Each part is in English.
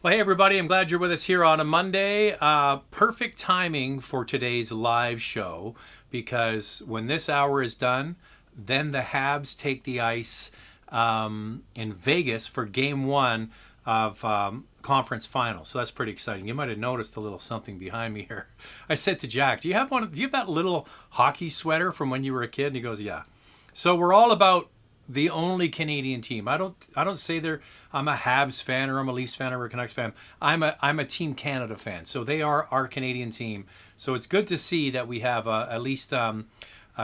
Well, hey, everybody, I'm glad you're with us here on a Monday. Perfect timing for today's live show because when this hour is done, then the Habs take the ice in Vegas for game one of conference final. So that's pretty exciting. You might have noticed a little something behind me here. I said to Jack, Do you have that little hockey sweater from when you were a kid? And he goes, yeah. So we're all about the only Canadian team. I don't say I'm a Habs fan or I'm a Lease fan or a Canucks fan. I'm a Team Canada fan. So they are our Canadian team. So it's good to see that we have at least a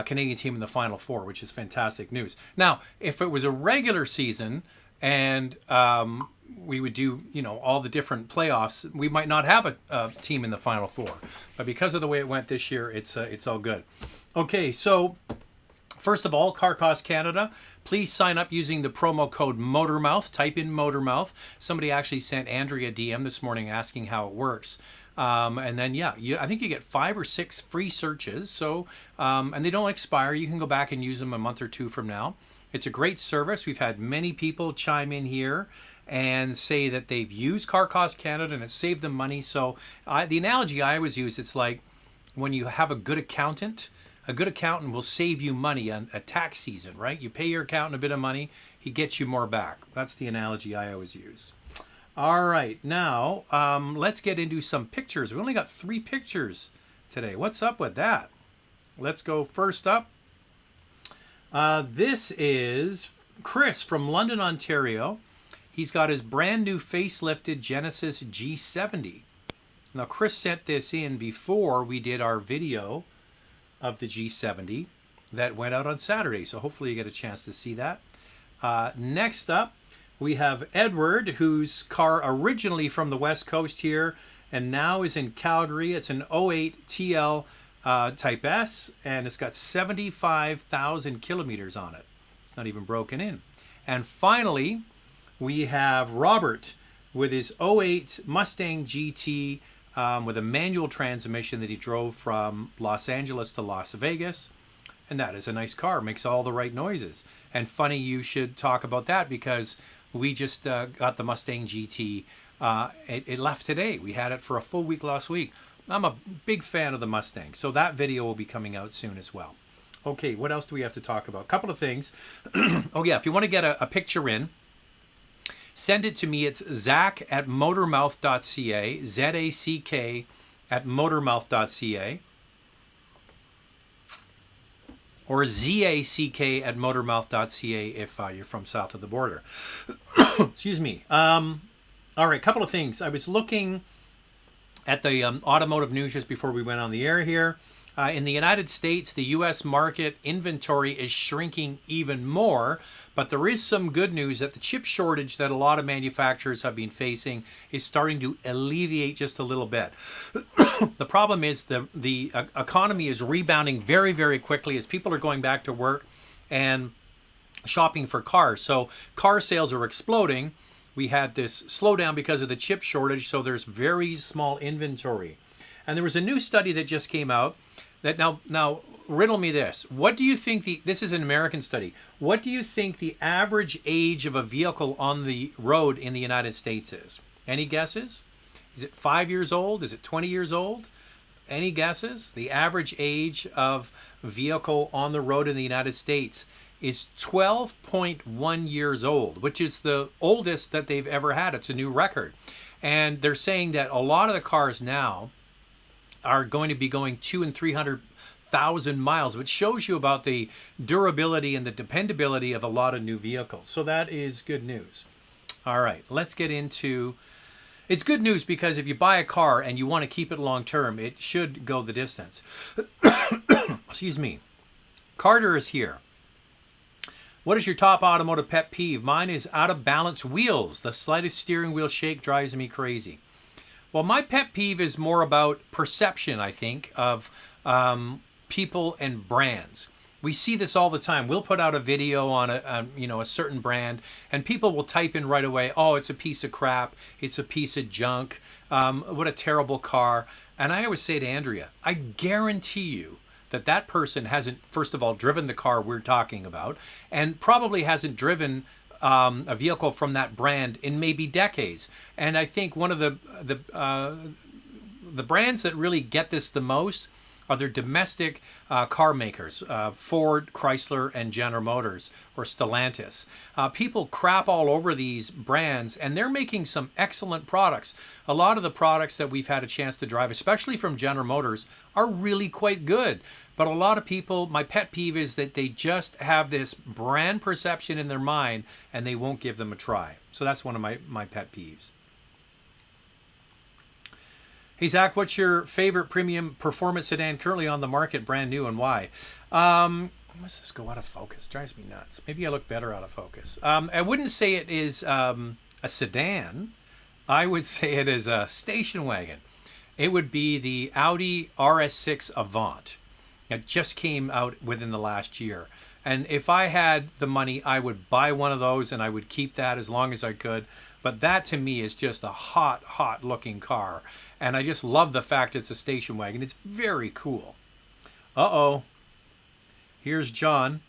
Canadian team in the Final Four, which is fantastic news. Now, if it was a regular season and we would do all the different playoffs, we might not have a team in the Final Four. But because of the way it went this year, it's all good. Okay, so. First of all, Car Cost Canada, please sign up using the promo code MOTORMOUTH. Type in MOTORMOUTH. Somebody actually sent Andrea a DM this morning asking how it works. And then, I think you get 5 or 6 free searches. So, and they don't expire. You can go back and use them a month or two from now. It's a great service. We've had many people chime in here and say that they've used Car Cost Canada and it saved them money. So the analogy I always use, it's like when you have a good accountant will save you money on a tax season, right? You pay your accountant a bit of money, he gets you more back. That's the analogy I always use. All right, now let's get into some pictures. We only got 3 pictures today. What's up with that? Let's go first up. This is Chris from London, Ontario. He's got his brand new facelifted Genesis G70. Now, Chris sent this in before we did our video of the G70 that went out on Saturday. So hopefully you get a chance to see that. Next up, we have Edward, whose car originally from the West Coast here and now is in Calgary. It's an '08 TL Type S, and it's got 75,000 kilometers on it. It's not even broken in. And finally, we have Robert with his '08 Mustang GT with a manual transmission that he drove from Los Angeles to Las Vegas. And that is a nice car. Makes all the right noises. And funny you should talk about that because we just got the Mustang GT. It left today. We had it for a full week last week. I'm a big fan of the Mustang. So that video will be coming out soon as well. Okay, what else do we have to talk about? A couple of things. Oh yeah, if you want to get a picture in, send it to me. It's zack@motormouth.ca, ZACK @motormouth.ca, or ZACK@motormouth.ca if you're from south of the border. Excuse me. All right, a couple of things. I was looking at the automotive news just before we went on the air here. In the United States, the U.S. market inventory is shrinking even more, but there is some good news that the chip shortage that a lot of manufacturers have been facing is starting to alleviate just a little bit. The problem is the economy is rebounding very, very quickly as people are going back to work and shopping for cars. So car sales are exploding. We had this slowdown because of the chip shortage, so there's very small inventory. And there was a new study that just came out that now riddle me this. What do you think this is an American study. What do you think the average age of a vehicle on the road in the United States is? Any guesses? Is it 5 years old? Is it 20 years old? Any guesses? The average age of a vehicle on the road in the United States is 12.1 years old, which is the oldest that they've ever had. It's a new record. And they're saying that a lot of the cars now are going to be going 200,000 and 300,000 miles, which shows you about the durability and the dependability of a lot of new vehicles. So that is good news. All right, let's get into. It's good news because if you buy a car and you want to keep it long term, it should go the distance. Excuse me. Carter is here. What is your top automotive pet peeve? Mine is out of balance wheels. The slightest steering wheel shake drives me crazy. Well, my pet peeve is more about perception, I think, of people and brands. We see this all the time. We'll put out a video on a certain brand, and people will type in right away, "Oh, it's a piece of crap. It's a piece of junk. What a terrible car." And I always say to Andrea, I guarantee you that person hasn't, first of all, driven the car we're talking about, and probably hasn't driven a vehicle from that brand in maybe decades. And I think one of the brands that really get this the most are their domestic car makers, Ford, Chrysler, and General Motors, or Stellantis. People crap all over these brands, and they're making some excellent products. A lot of the products that we've had a chance to drive, especially from General Motors, are really quite good. But a lot of people, my pet peeve is that they just have this brand perception in their mind, and they won't give them a try. So that's one of my pet peeves. Hey, Zach, what's your favorite premium performance sedan currently on the market, brand new, and why? Let's just go out of focus. Drives me nuts. Maybe I look better out of focus. I wouldn't say it is a sedan. I would say it is a station wagon. It would be the Audi RS6 Avant. It just came out within the last year. And if I had the money, I would buy one of those and I would keep that as long as I could. But that to me is just a hot looking car. And I just love the fact it's a station wagon. It's very cool. Uh-oh. Here's John,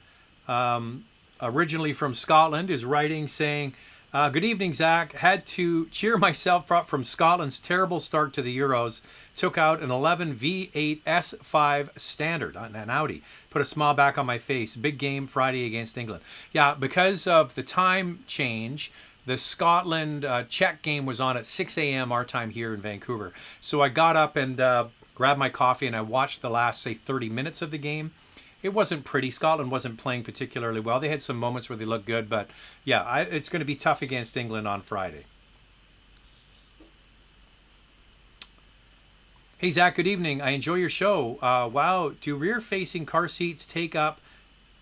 originally from Scotland, is writing saying, good evening, Zach. Had to cheer myself up from Scotland's terrible start to the Euros. Took out an 11 V8 S5 Standard, an Audi. Put a smile back on my face. Big game Friday against England. Yeah, because of the time change, the Scotland Czech game was on at 6 a.m. our time here in Vancouver. So I got up and grabbed my coffee and I watched the last, say, 30 minutes of the game. It wasn't pretty. Scotland wasn't playing particularly well. They had some moments where they looked good, but yeah, it's going to be tough against England on Friday. Hey, Zach, good evening. I enjoy your show. Wow, do rear-facing car seats take up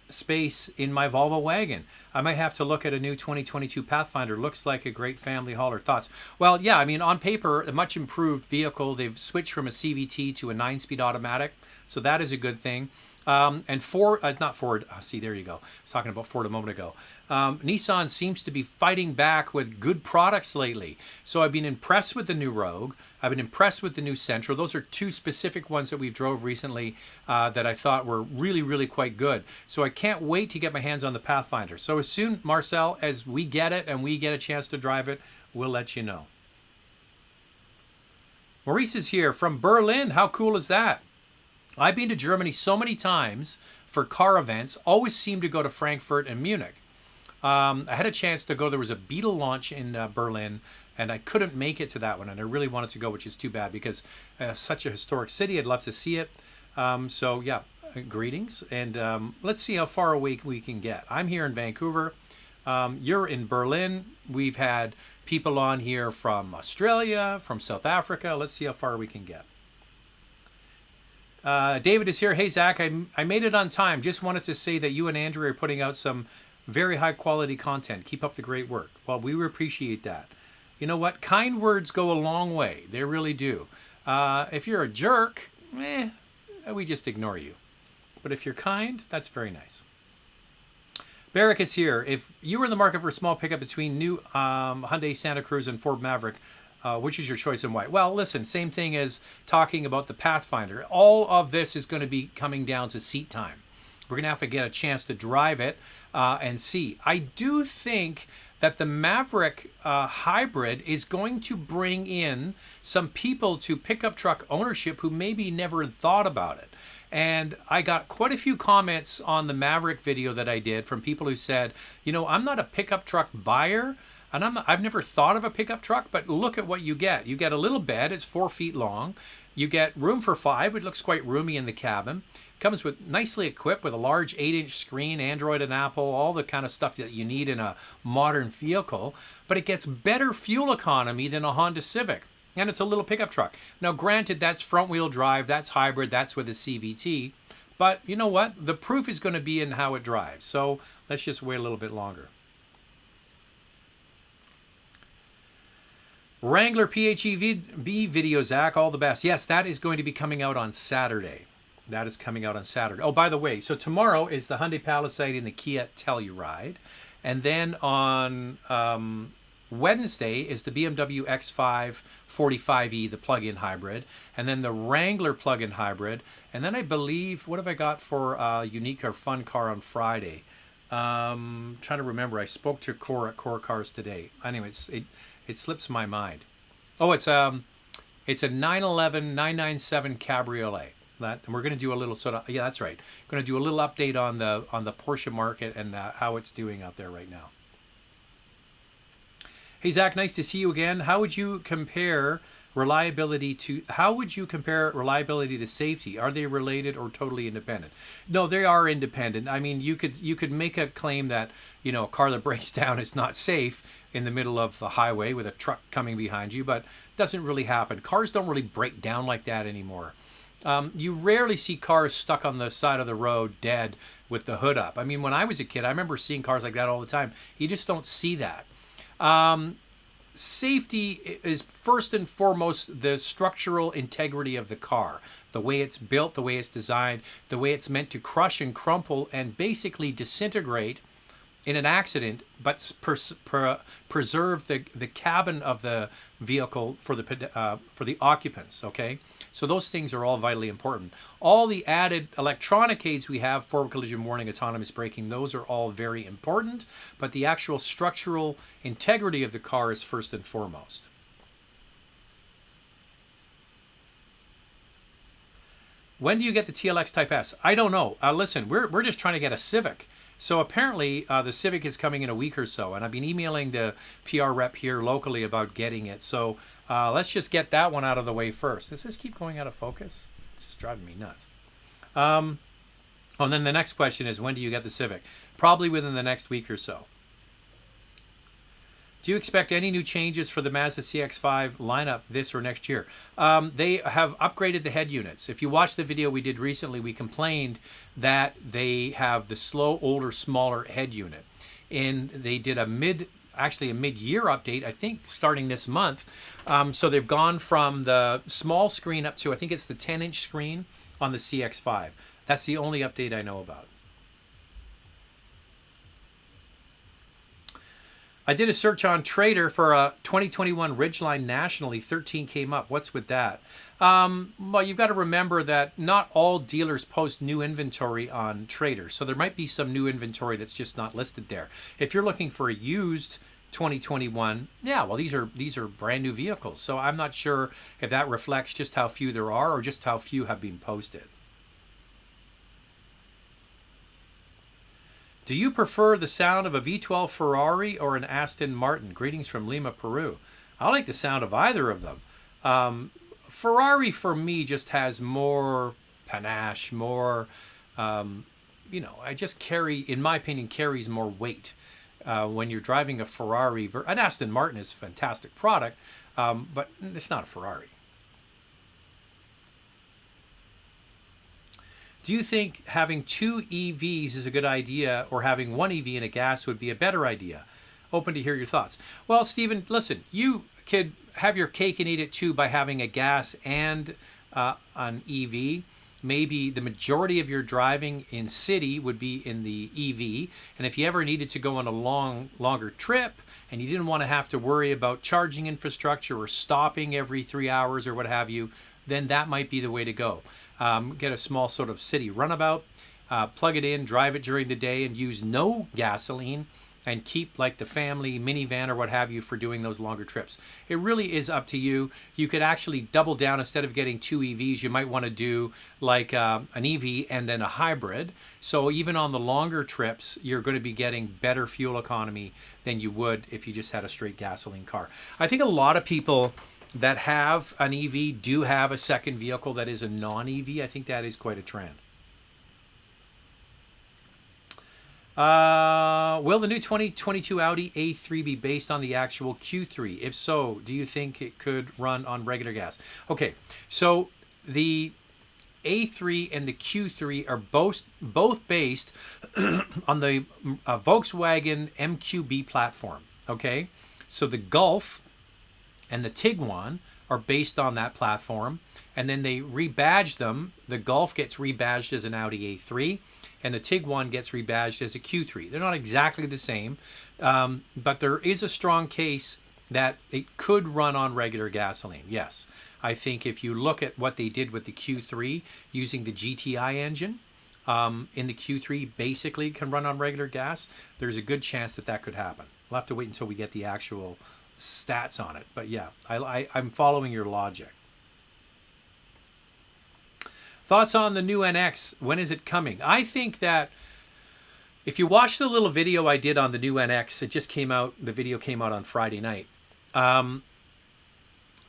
space in my Volvo wagon? I might have to look at a new 2022 Pathfinder. Looks like a great family hauler. Thoughts? Well, yeah, I mean, on paper, a much improved vehicle. They've switched from a CVT to a 9-speed automatic, so that is a good thing. And Ford, not Ford, see, there you go. I was talking about Ford a moment ago. Nissan seems to be fighting back with good products lately. So I've been impressed with the new Rogue. I've been impressed with the new Sentra. Those are two specific ones that we've drove recently that I thought were really quite good. So I can't wait to get my hands on the Pathfinder. So as soon, Marcel, as we get it and we get a chance to drive it, we'll let you know. Maurice is here from Berlin. How cool is that? I've been to Germany so many times for car events, always seem to go to Frankfurt and Munich. I had a chance to go. There was a Beetle launch in Berlin, and I couldn't make it to that one, and I really wanted to go, which is too bad because such a historic city. I'd love to see it. So, yeah, greetings, and let's see how far away we can get. I'm here in Vancouver. You're in Berlin. We've had people on here from Australia, from South Africa. Let's see how far we can get. David is here. Hey, Zach, I made it on time. Just wanted to say that you and Andrew are putting out some very high quality content. Keep up the great work. Well, we appreciate that. You know what? Kind words go a long way. They really do. If you're a jerk, we just ignore you. But if you're kind, that's very nice. Barrick is here. If you were in the market for a small pickup between new Hyundai Santa Cruz and Ford Maverick, which is your choice and why? Well, listen, same thing as talking about the Pathfinder. All of this is going to be coming down to seat time. We're going to have to get a chance to drive it and see. I do think that the Maverick hybrid is going to bring in some people to pickup truck ownership who maybe never thought about it. And I got quite a few comments on the Maverick video that I did from people who said, you know, I'm not a pickup truck buyer, and I've never thought of a pickup truck, but look at what you get. You get a little bed, it's 4 feet long. You get room for 5, it looks quite roomy in the cabin. Comes with nicely equipped with a large 8-inch screen, Android and Apple, all the kind of stuff that you need in a modern vehicle. But it gets better fuel economy than a Honda Civic. And it's a little pickup truck. Now, granted, that's front-wheel drive, that's hybrid, that's with a CVT. But you know what? The proof is going to be in how it drives. So let's just wait a little bit longer. Wrangler PHEV video, Zach, all the best. Yes, that is going to be coming out on Saturday. That is coming out on Saturday. Oh, by the way, so tomorrow is the Hyundai Palisade and the Kia Telluride. And then on Wednesday is the BMW X5 45e, the plug-in hybrid. And then the Wrangler plug-in hybrid. And then I believe, what have I got for unique or fun car on Friday? Trying to remember. I spoke to Core at Core Cars today. Anyways, it slips my mind. Oh, it's a 911 997 Cabriolet. And we're going to do a little sort of, yeah, that's right. Going to do a little update on the Porsche market and how it's doing out there right now. Hey Zach, nice to see you again. How would you compare reliability to safety? Are they related or totally independent? No, they are independent. I mean, you could make a claim that, you know, a car that breaks down is not safe in the middle of the highway with a truck coming behind you, but it doesn't really happen. Cars don't really break down like that anymore. You rarely see cars stuck on the side of the road dead with the hood up. I mean, when I was a kid, I remember seeing cars like that all the time. You just don't see that. Safety is first and foremost the structural integrity of the car, the way it's built, the way it's designed, the way it's meant to crush and crumple and basically disintegrate in an accident, but preserve the cabin of the vehicle for the occupants. Okay, so those things are all vitally important. All the added electronic aids we have, forward collision warning, autonomous braking, those are all very important. But the actual structural integrity of the car is first and foremost. When do you get the TLX Type S? I don't know. Listen, we're just trying to get a Civic. So apparently the Civic is coming in a week or so, and I've been emailing the PR rep here locally about getting it. So let's just get that one out of the way first. Does this keep going out of focus? It's just driving me nuts. And then the next question is, when do you get the Civic? Probably within the next week or so. Do you expect any new changes for the Mazda CX-5 lineup this or next year? They have upgraded the head units. If you watch the video we did recently, we complained that they have the slow, older, smaller head unit. And they did a mid-year update, I think, starting this month. So they've gone from the small screen up to, I think it's the 10-inch screen on the CX-5. That's the only update I know about. I did a search on Trader for a 2021 Ridgeline nationally. 13 came up. What's with that? Well, you've got to remember that not all dealers post new inventory on Trader. So there might be some new inventory that's just not listed there. If you're looking for a used 2021, yeah, well, these are brand new vehicles. So I'm not sure if that reflects just how few there are or just how few have been posted. Do you prefer the sound of a V12 Ferrari or an Aston Martin? Greetings from Lima, Peru. I like the sound of either of them. Ferrari for me just has more panache, more, I just in my opinion, carries more weight. When you're driving a Ferrari, an Aston Martin is a fantastic product, but it's not a Ferrari. Do you think having two EVs is a good idea, or having one EV and a gas would be a better idea? Open to hear your thoughts. Well, Stephen, listen, you could have your cake and eat it too by having a gas and an EV. Maybe the majority of your driving in city would be in the EV. And if you ever needed to go on a longer trip and you didn't want to have to worry about charging infrastructure or stopping every 3 hours or what have you, then that might be the way to go. Get a small sort of city runabout, plug it in, drive it during the day, and use no gasoline, and keep like the family minivan or what have you for doing those longer trips. It really is up to you. You could actually double down. Instead of getting two EVs, you might want to do like an EV and then a hybrid. So even on the longer trips, you're going to be getting better fuel economy than you would if you just had a straight gasoline car. I think a lot of people that have an EV do have a second vehicle that is a non-EV. I think that is quite a trend. Will the new 2022 Audi A3 be based on the actual Q3? If so, do you think it could run on regular gas? Okay, so the A3 and the Q3 are both based on the Volkswagen MQB platform. Okay, so the Golf and the Tiguan are based on that platform, and then they rebadge them. The Golf gets rebadged as an Audi A3, and the Tiguan gets rebadged as a Q3. They're not exactly the same, but there is a strong case that it could run on regular gasoline. Yes, I think if you look at what they did with the Q3 using the GTI engine, in the Q3 basically can run on regular gas, there's a good chance that could happen. We'll have to wait until we get the actual stats on it. But yeah, I'm following your logic. Thoughts on the new NX? When is it coming? I think that if you watch the little video I did on the new NX, it just came out, the video came out on Friday night.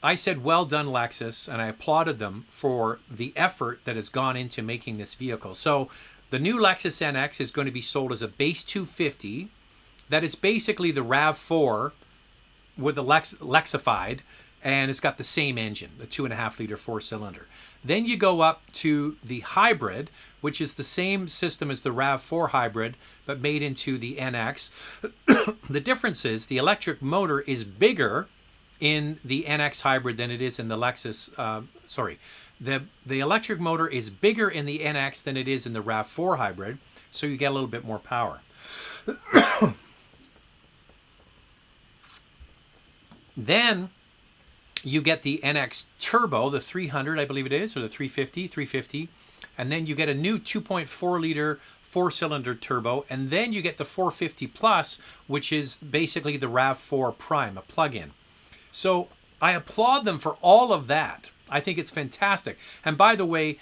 I said, well done, Lexus, and I applauded them for the effort that has gone into making this vehicle. So the new Lexus NX is going to be sold as a base 250. That is basically the RAV4 with the Lexified, and it's got the same engine, the 2.5-liter 4-cylinder. Then you go up to the hybrid, which is the same system as the RAV4 hybrid, but made into the NX. The difference is the electric motor is bigger in the NX hybrid than it is in the Lexus. The electric motor is bigger in the NX than it is in the RAV4 hybrid, so you get a little bit more power. Then you get the NX Turbo, the 300, I believe it is, or the 350, and then you get a new 2.4-liter 4-cylinder turbo, and then you get the 450 Plus, which is basically the RAV4 Prime, a plug-in. So I applaud them for all of that. I think it's fantastic. And by the way,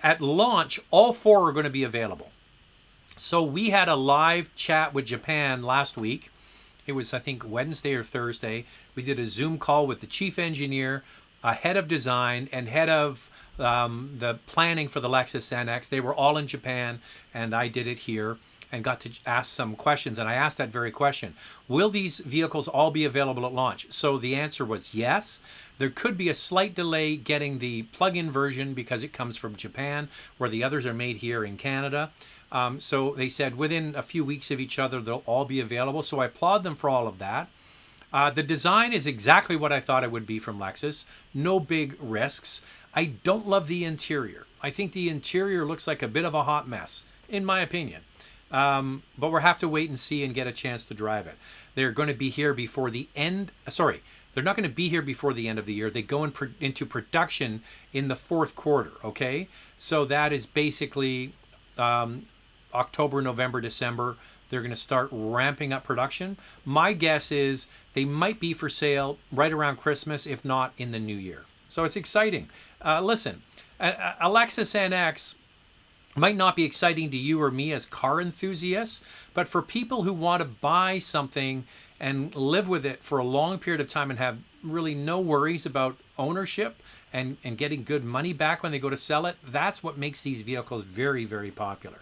at launch, all four are going to be available. So we had a live chat with Japan last week. It was, I think, Wednesday or Thursday. We did a Zoom call with the chief engineer, head of design, and head of the planning for the Lexus NX. They were all in Japan, and I did it here and got to ask some questions. And I asked that very question. Will these vehicles all be available at launch? So the answer was yes. There could be a slight delay getting the plug-in version because it comes from Japan, where the others are made here in Canada. So they said within a few weeks of each other, they'll all be available. So I applaud them for all of that. The design is exactly what I thought it would be from Lexus. No big risks. I don't love the interior. I think the interior looks like a bit of a hot mess, in my opinion. But we'll have to wait and see and get a chance to drive it. They're going to be here before the end. Sorry, they're not going to be here before the end of the year. They go into production in the fourth quarter, okay? So that is basically October, November, December. They're going to start ramping up production. My guess is they might be for sale right around Christmas, if not in the new year. So it's exciting. Listen, a Lexus NX might not be exciting to you or me as car enthusiasts, but for people who want to buy something and live with it for a long period of time and have really no worries about ownership and getting good money back when they go to sell it, that's what makes these vehicles very, very popular.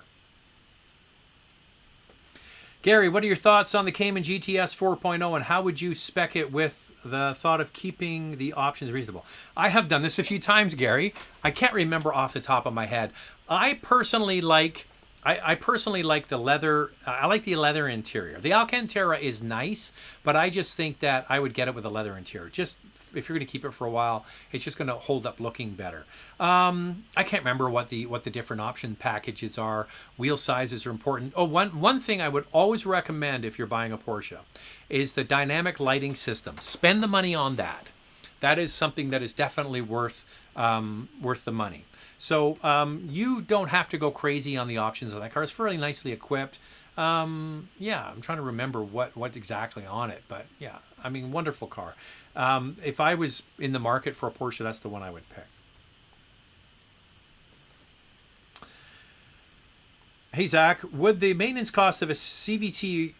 Gary, what are your thoughts on the Cayman GTS 4.0 and how would you spec it with the thought of keeping the options reasonable? I have done this a few times, Gary. I can't remember off the top of my head. I personally like the leather. I like the leather interior. The Alcantara is nice, but I just think that I would get it with a leather interior. Just if you're going to keep it for a while, it's just going to hold up looking better. I can't remember what the different option packages are. Wheel sizes are important. Oh, one thing I would always recommend if you're buying a Porsche is the dynamic lighting system. Spend the money on that. That is something that is definitely worth the money. So you don't have to go crazy on the options of that car. It's fairly nicely equipped. Yeah, I'm trying to remember what's exactly on it, but yeah, I mean, wonderful car. If I was in the market for a Porsche, that's the one I would pick. Hey, Zach, would the maintenance cost of a CVT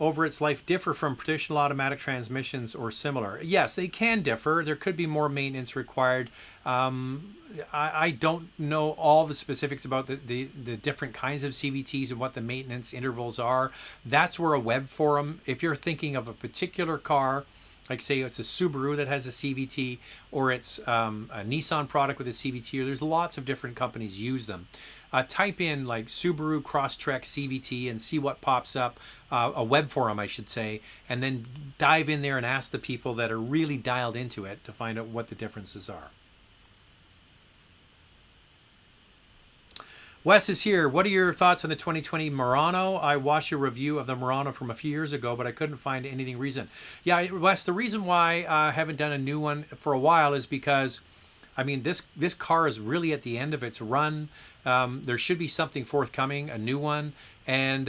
over its life differ from traditional automatic transmissions or similar? Yes, they can differ. There could be more maintenance required. I don't know all the specifics about the different kinds of CVTs and what the maintenance intervals are. That's where a web forum, if you're thinking of a particular car, like say it's a Subaru that has a CVT, or it's a Nissan product with a CVT, or there's lots of different companies use them. Type in like Subaru Crosstrek CVT and see what pops up, a web forum I should say, and then dive in there and ask the people that are really dialed into it to find out what the differences are. Wes is here. What are your thoughts on the 2020 Murano? I watched your review of the Murano from a few years ago, but I couldn't find anything recent. Yeah, Wes, the reason why I haven't done a new one for a while is because, I mean, this car is really at the end of its run. There should be something forthcoming, a new one, and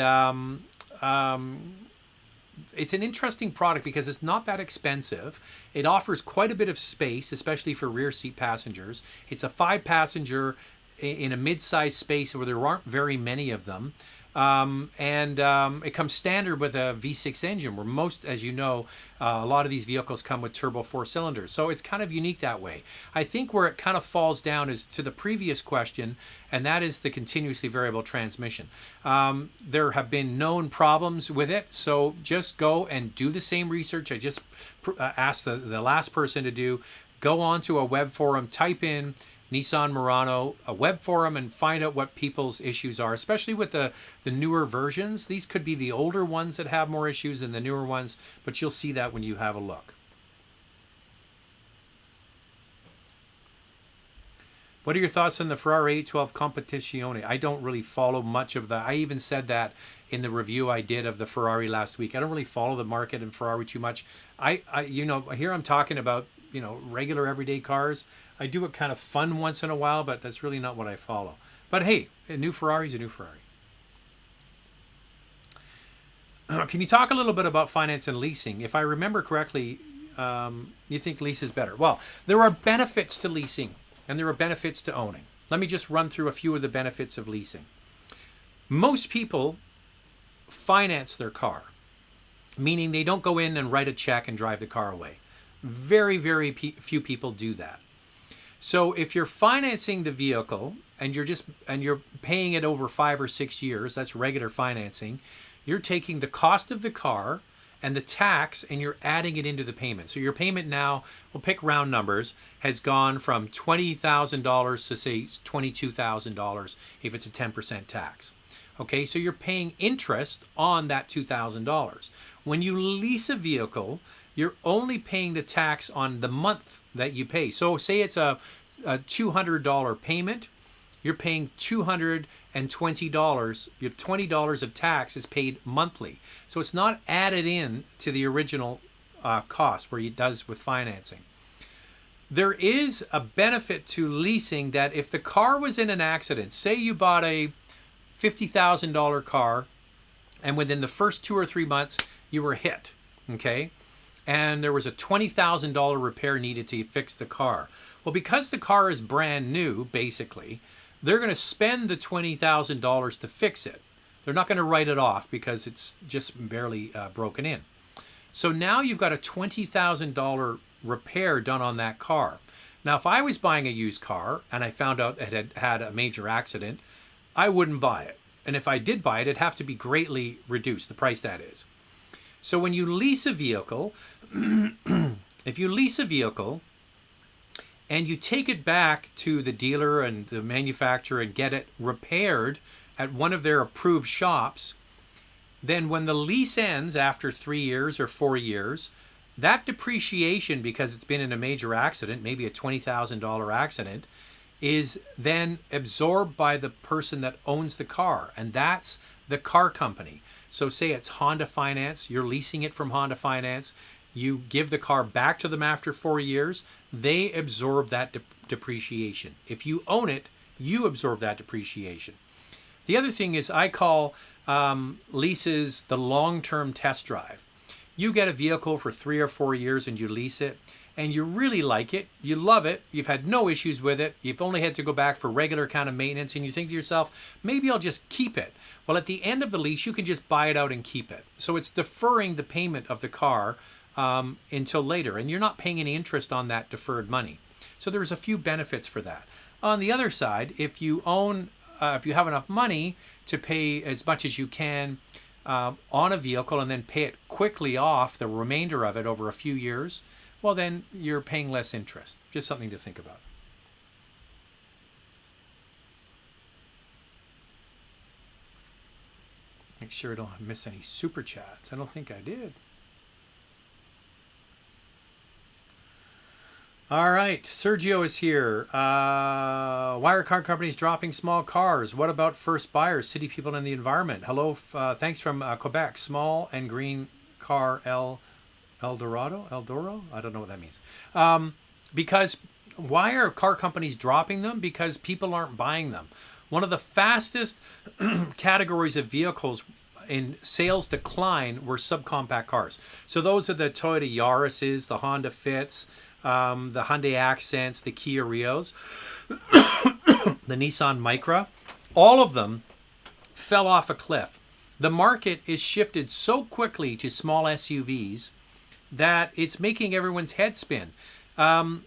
it's an interesting product because it's not that expensive. It offers quite a bit of space, especially for rear seat passengers. It's a 5-passenger in a mid-sized space where there aren't very many of them. It comes standard with a V6 engine, where most, as you know, a lot of these vehicles come with turbo 4 cylinders. So it's kind of unique that way. I think where it kind of falls down is to the previous question, and that is the continuously variable transmission. There have been known problems with it, so just go and do the same research I just asked the last person to do. Go onto a web forum, type in Nissan Murano, a web forum, and find out what people's issues are, especially with the newer versions. These could be the older ones that have more issues than the newer ones, but you'll see that when you have a look. What are your thoughts on the Ferrari 812 Competizione? I don't really follow much of that. I even said that in the review I did of the Ferrari last week. I don't really follow the market in Ferrari too much. Here I'm talking about, regular everyday cars. I do it kind of fun once in a while, but that's really not what I follow. But hey, a new Ferrari is a new Ferrari. Can you talk a little bit about finance and leasing? If I remember correctly, you think lease is better. Well, there are benefits to leasing and there are benefits to owning. Let me just run through a few of the benefits of leasing. Most people finance their car, meaning they don't go in and write a check and drive the car away. Very, very few people do that. So if you're financing the vehicle and you're paying it over 5 or 6 years, that's regular financing, you're taking the cost of the car and the tax and you're adding it into the payment. So your payment now, we'll pick round numbers, has gone from $20,000 to say $22,000 if it's a 10% tax. Okay, so you're paying interest on that $2,000. When you lease a vehicle, you're only paying the tax on the month that you pay. So say it's a $200 payment, you're paying $220. Your $20 of tax is paid monthly. So it's not added in to the original cost where it does with financing. There is a benefit to leasing that if the car was in an accident, say you bought a $50,000 car and within the first 2 or 3 months you were hit, okay? And there was a $20,000 repair needed to fix the car. Well, because the car is brand new, basically, they're going to spend the $20,000 to fix it. They're not going to write it off because it's just barely broken in. So now you've got a $20,000 repair done on that car. Now, if I was buying a used car and I found out it had had a major accident, I wouldn't buy it. And if I did buy it, it'd have to be greatly reduced, the price that is. So when you lease a vehicle, if you lease a vehicle and you take it back to the dealer and the manufacturer and get it repaired at one of their approved shops, then when the lease ends after 3 years or 4 years, that depreciation, because it's been in a major accident, maybe a $20,000 accident, is then absorbed by the person that owns the car, and that's the car company. So say it's Honda Finance, you're leasing it from Honda Finance, you give the car back to them after 4 years, they absorb that depreciation. If you own it, you absorb that depreciation. The other thing is I call leases the long-term test drive. You get a vehicle for 3 or 4 years and you lease it, and you really like it, you love it, you've had no issues with it, you've only had to go back for regular kind of maintenance, and you think to yourself, maybe I'll just keep it. Well, at the end of the lease, you can just buy it out and keep it. So it's deferring the payment of the car until later, and you're not paying any interest on that deferred money. So there's a few benefits for that. On the other side, if you have enough money to pay as much as you can on a vehicle and then pay it quickly off, the remainder of it over a few years, well, then you're paying less interest. Just something to think about. Make sure I don't miss any super chats. I don't think I did. All right, Sergio is here. Why are car companies dropping small cars? What about first buyers, city people, and the environment? Hello, thanks from Quebec. Small and green car Eldoro? I don't know what that means. Because why are car companies dropping them? Because people aren't buying them. One of the fastest categories of vehicles in sales decline were subcompact cars. So those are the Toyota Yaris's, the Honda Fits, the Hyundai Accents, the Kia Rios, the Nissan Micra. All of them fell off a cliff. The market is shifted so quickly to small SUVs that it's making everyone's head spin. When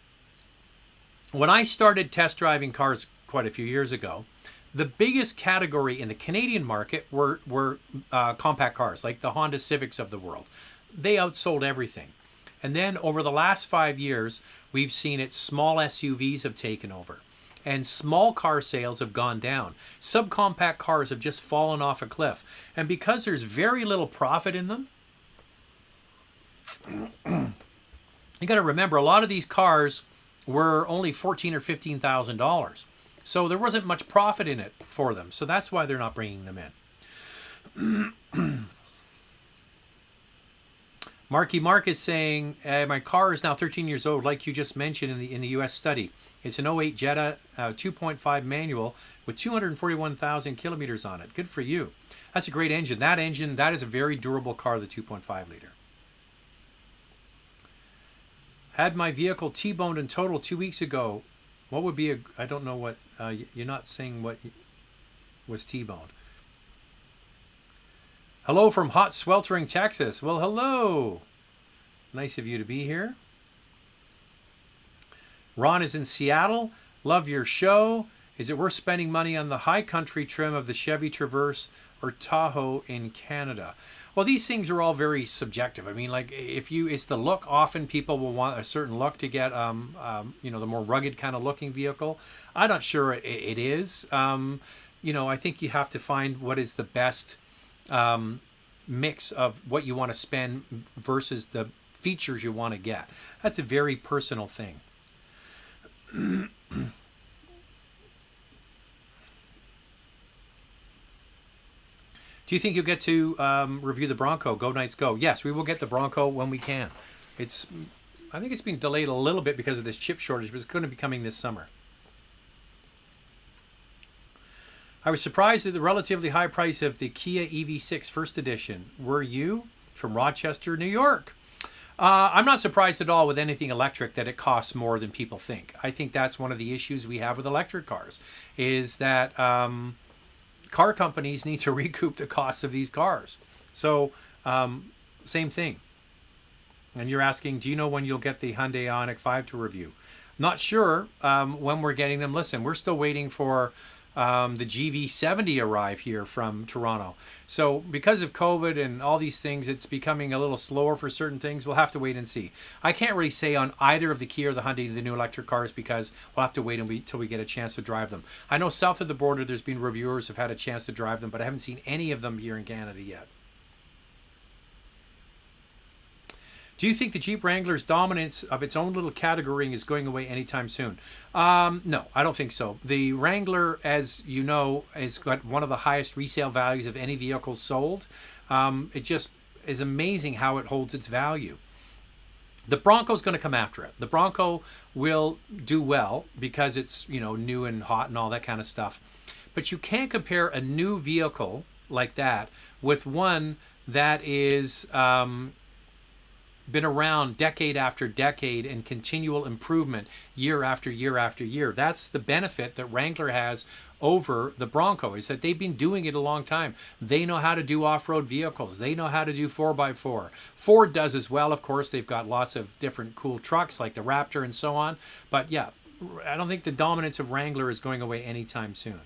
I started test driving cars quite a few years ago, the biggest category in the Canadian market were compact cars, like the Honda Civics of the world. They outsold everything. And then over the last 5 years, we've seen it small SUVs have taken over. And small car sales have gone down. Subcompact cars have just fallen off a cliff. And because there's very little profit in them, you got to remember, a lot of these cars were only $14,000 or $15,000. So there wasn't much profit in it for them. So that's why they're not bringing them in. Marky Mark is saying, my car is now 13 years old, like you just mentioned in the U.S. study. It's an '08 Jetta 2.5 manual with 241,000 kilometers on it. Good for you. That's a great engine. That is a very durable car, the 2.5 liter. Had my vehicle T-boned in total 2 weeks ago. What would be I don't know what, you're not saying what was T-boned. Hello from hot, sweltering Texas. Well, hello. Nice of you to be here. Ron is in Seattle. Love your show. Is it worth spending money on the high country trim of the Chevy Traverse or Tahoe in Canada? Well, these things are all very subjective. I mean, like it's the look. Often people will want a certain look to get, the more rugged kind of looking vehicle. I'm not sure it is. I think you have to find what is the best mix of what you want to spend versus the features you want to get. That's a very personal thing. Do you think you'll get to review the Bronco? Go Knights Go. Yes, we will get the Bronco when we can. I think it's been delayed a little bit because of this chip shortage, but it's going to be coming this summer. I was surprised at the relatively high price of the Kia EV6 First Edition. Were you? From Rochester, New York. I'm not surprised at all with anything electric that it costs more than people think. I think that's one of the issues we have with electric cars, is that car companies need to recoup the costs of these cars. So, same thing. And you're asking, do you know when you'll get the Hyundai Ioniq 5 to review? Not sure when we're getting them. Listen, we're still waiting for the GV70 arrive here from Toronto. So because of COVID and all these things, it's becoming a little slower for certain things. We'll have to wait and see. I can't really say on either of the Kia or the Hyundai, the new electric cars, because we'll have to wait until we get a chance to drive them. I know south of the border, there's been reviewers who've had a chance to drive them, but I haven't seen any of them here in Canada yet. Do you think the Jeep Wrangler's dominance of its own little category is going away anytime soon? No, I don't think so. The Wrangler, as you know, has got one of the highest resale values of any vehicle sold. It just is amazing how it holds its value. The Bronco's going to come after it. The Bronco will do well because it's, new and hot and all that kind of stuff. But you can't compare a new vehicle like that with one that is been around decade after decade and continual improvement year after year after year. That's the benefit that Wrangler has over the Bronco, is that they've been doing it a long time. They know how to do off-road vehicles. They know how to do 4x4. Ford does as well. Of course, they've got lots of different cool trucks like the Raptor and so on. But yeah, I don't think the dominance of Wrangler is going away anytime soon.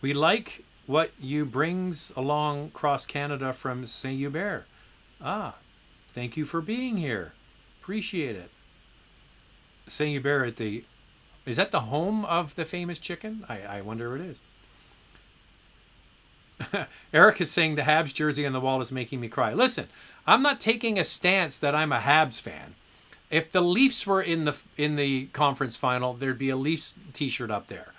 We like what you brings along across Canada from Saint Hubert. Thank you for being here. Appreciate it. Saint Hubert is that the home of the famous chicken? I wonder it is. Eric is saying the Habs jersey on the wall is making me cry. Listen, I'm not taking a stance that I'm a Habs fan. If the Leafs were in the conference final, there'd be a Leafs t-shirt up there.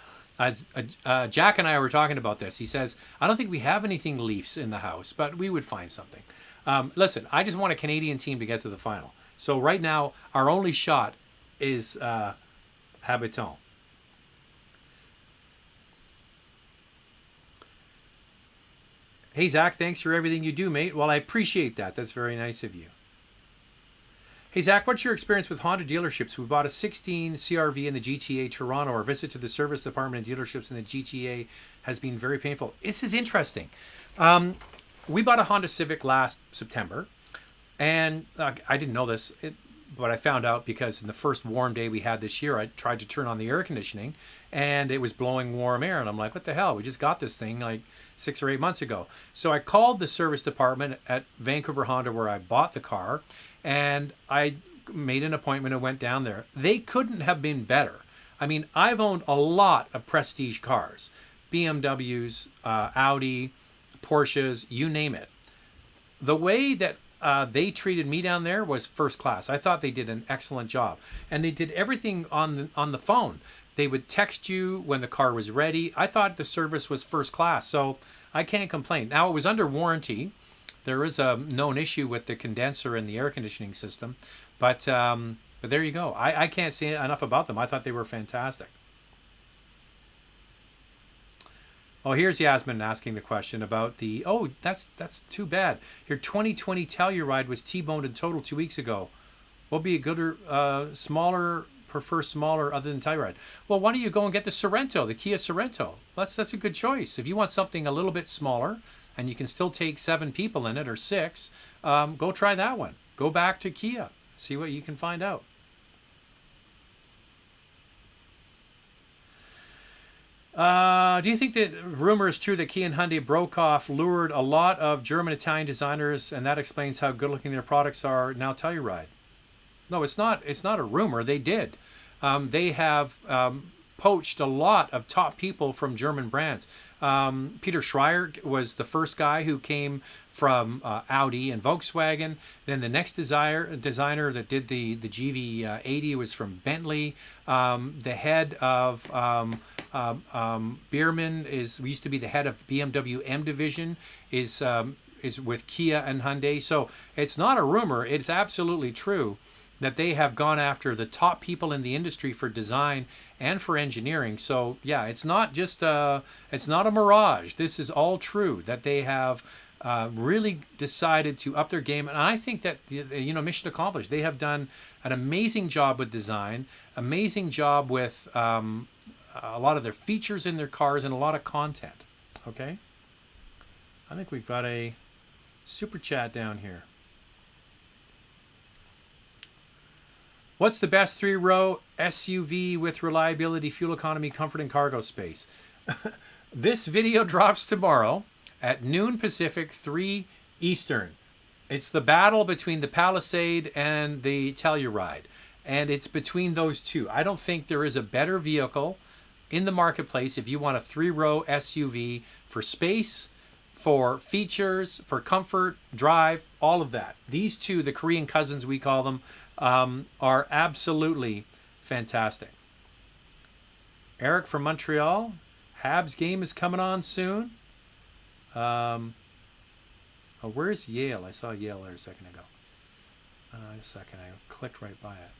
Jack and I were talking about this. He says, I don't think we have anything Leafs in the house, but we would find something. Listen, I just want a Canadian team to get to the final. So right now, our only shot is Habitant. Hey, Zach, thanks for everything you do, mate. Well, I appreciate that. That's very nice of you. Hey, Zach, what's your experience with Honda dealerships? We bought a 16 CRV in the GTA Toronto. Our visit to the service department and dealerships in the GTA has been very painful. This is interesting. We bought a Honda Civic last September, and I didn't know this, but I found out because in the first warm day we had this year, I tried to turn on the air conditioning, and it was blowing warm air. And I'm like, what the hell? We just got this thing like 6 or 8 months ago. So I called the service department at Vancouver Honda where I bought the car, and I made an appointment and went down there. They couldn't have been better. I mean, I've owned a lot of prestige cars, BMWs, Audi, Porsches, you name it. The way that they treated me down there was first class. I thought they did an excellent job. And they did everything on the phone. They would text you when the car was ready. I thought the service was first class, so I can't complain. Now, it was under warranty. There is a known issue with the condenser in the air conditioning system. But there you go. I can't say enough about them. I thought they were fantastic. Oh, here's Yasmin asking the question about the... Oh, that's too bad. Your 2020 Telluride was T-boned in total 2 weeks ago. What would be a gooder, smaller, prefer smaller other than Telluride? Well, why don't you go and get the Sorento, the Kia Sorento? That's a good choice. If you want something a little bit smaller and you can still take 7 people in it or 6, go try that one. Go back to Kia. See what you can find out. Do you think the rumor is true that Kia and Hyundai broke off, lured a lot of German Italian designers, and that explains how good looking their products are now? Telluride. No, it's not a rumor. They did. They have poached a lot of top people from German brands. Peter Schreier was the first guy who came from Audi and Volkswagen. Then the next designer that did the GV80 was from Bentley. The head of Biermann used to be the head of BMW M division, is with Kia and Hyundai. So it's not a rumor. It's absolutely true that they have gone after the top people in the industry for design and for engineering. So yeah, it's not just it's not a mirage. This is all true, that they have really decided to up their game. And I think that, mission accomplished. They have done an amazing job with design, amazing job with a lot of their features in their cars, and a lot of content. Okay? I think we've got a super chat down here. What's the best 3-row SUV with reliability, fuel economy, comfort, and cargo space? This video drops tomorrow at noon Pacific, 3 Eastern. It's the battle between the Palisade and the Telluride. And it's between those two. I don't think there is a better vehicle in the marketplace if you want a 3-row SUV for space, for features, for comfort, drive, all of that. These two, the Korean cousins we call them, are absolutely fantastic. Eric from Montreal, Habs game is coming on soon. Where's Yale? I saw Yale there a second ago. A second, I clicked right by it.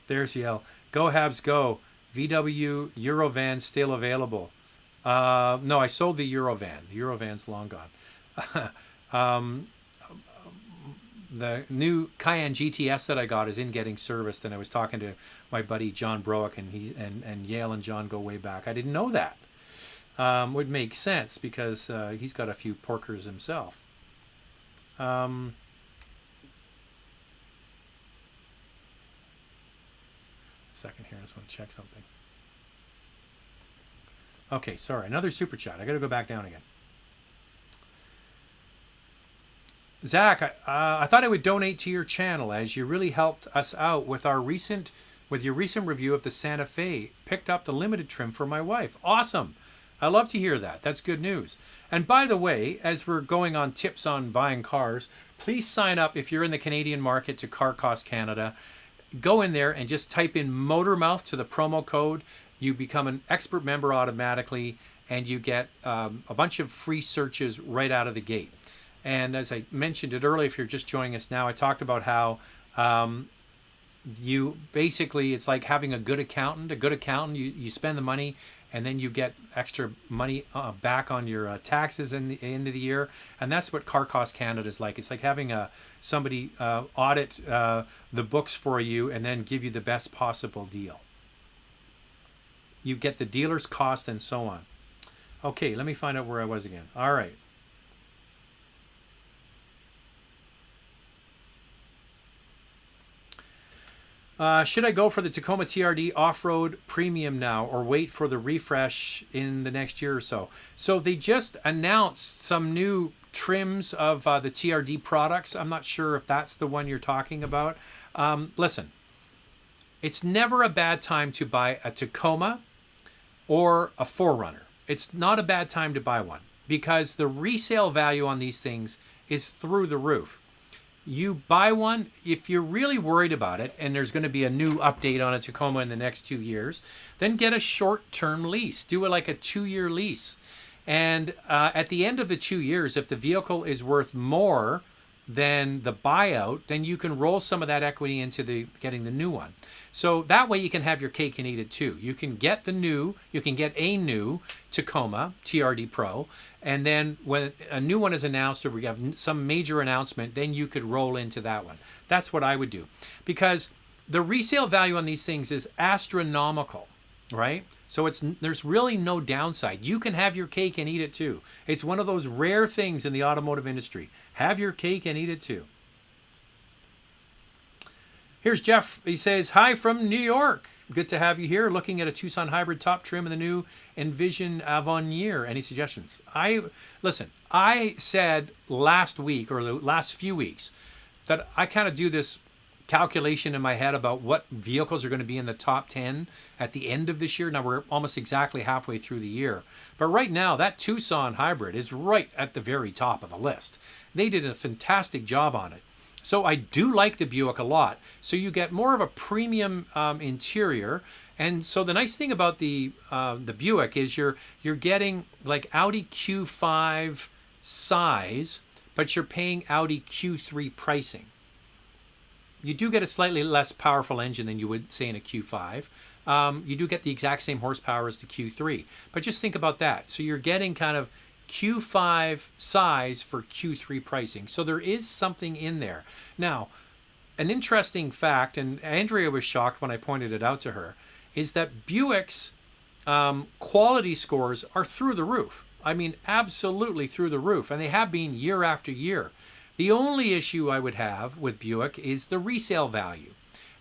There's Yale. Go Habs, go. VW Eurovan still available. No, I sold the Eurovan. The Eurovan's long gone. The new Cayenne GTS that I got is in getting serviced, and I was talking to my buddy John Broek, and and Yale and John go way back. I didn't know that. Would make sense because he's got a few porkers himself. Second here, I just want to check something. Okay, sorry, another super chat. I got to go back down again. Zach, I thought I would donate to your channel as you really helped us out with your recent review of the Santa Fe. Picked up the limited trim for my wife. Awesome. I love to hear that. That's good news. And by the way, as we're going on tips on buying cars, please sign up if you're in the Canadian market to Car Cost Canada. Go in there and just type in Motormouth to the promo code. You become an expert member automatically, and you get a bunch of free searches right out of the gate. And as I mentioned it earlier, if you're just joining us now, I talked about how you basically, it's like having a good accountant. A good accountant, you spend the money and then you get extra money back on your taxes in the end of the year. And that's what Car Cost Canada is like. It's like having somebody audit the books for you and then give you the best possible deal. You get the dealer's cost and so on. Okay, let me find out where I was again. All right. Should I go for the Tacoma TRD off-road premium now or wait for the refresh in the next year or so? So they just announced some new trims of the TRD products. I'm not sure if that's the one you're talking about. Listen, it's never a bad time to buy a Tacoma or a 4Runner. It's not a bad time to buy one because the resale value on these things is through the roof. You buy one, if you're really worried about it, and there's going to be a new update on a Tacoma in the next 2 years, then get a short-term lease. Do it like a 2-year lease. And at the end of the 2 years, if the vehicle is worth more than the buyout, then you can roll some of that equity into getting the new one. So that way you can have your cake and eat it too. You can get a new Tacoma TRD Pro, and then when a new one is announced or we have some major announcement, then you could roll into that one. That's what I would do, because the resale value on these things is astronomical, right? So there's really no downside. You can have your cake and eat it too. It's one of those rare things in the automotive industry. Have your cake and eat it too. Here's Jeff. He says, hi from New York. Good to have you here. Looking at a Tucson hybrid top trim and the new Envision Avenir. Any suggestions? Listen, I said last week or the last few weeks that I kind of do this calculation in my head about what vehicles are going to be in the top 10 at the end of this year. Now we're almost exactly halfway through the year. But right now, that Tucson hybrid is right at the very top of the list. They did a fantastic job on it. So I do like the Buick a lot. So you get more of a premium interior. And so the nice thing about the Buick is you're getting like Audi Q5 size, but you're paying Audi Q3 pricing. You do get a slightly less powerful engine than you would say in a Q5. You do get the exact same horsepower as the Q3. But just think about that. So you're getting kind of Q5 size for Q3 pricing. So there is something in there. Now, an interesting fact, and Andrea was shocked when I pointed it out to her, is that Buick's quality scores are through the roof. I mean, absolutely through the roof. And they have been year after year. The only issue I would have with Buick is the resale value.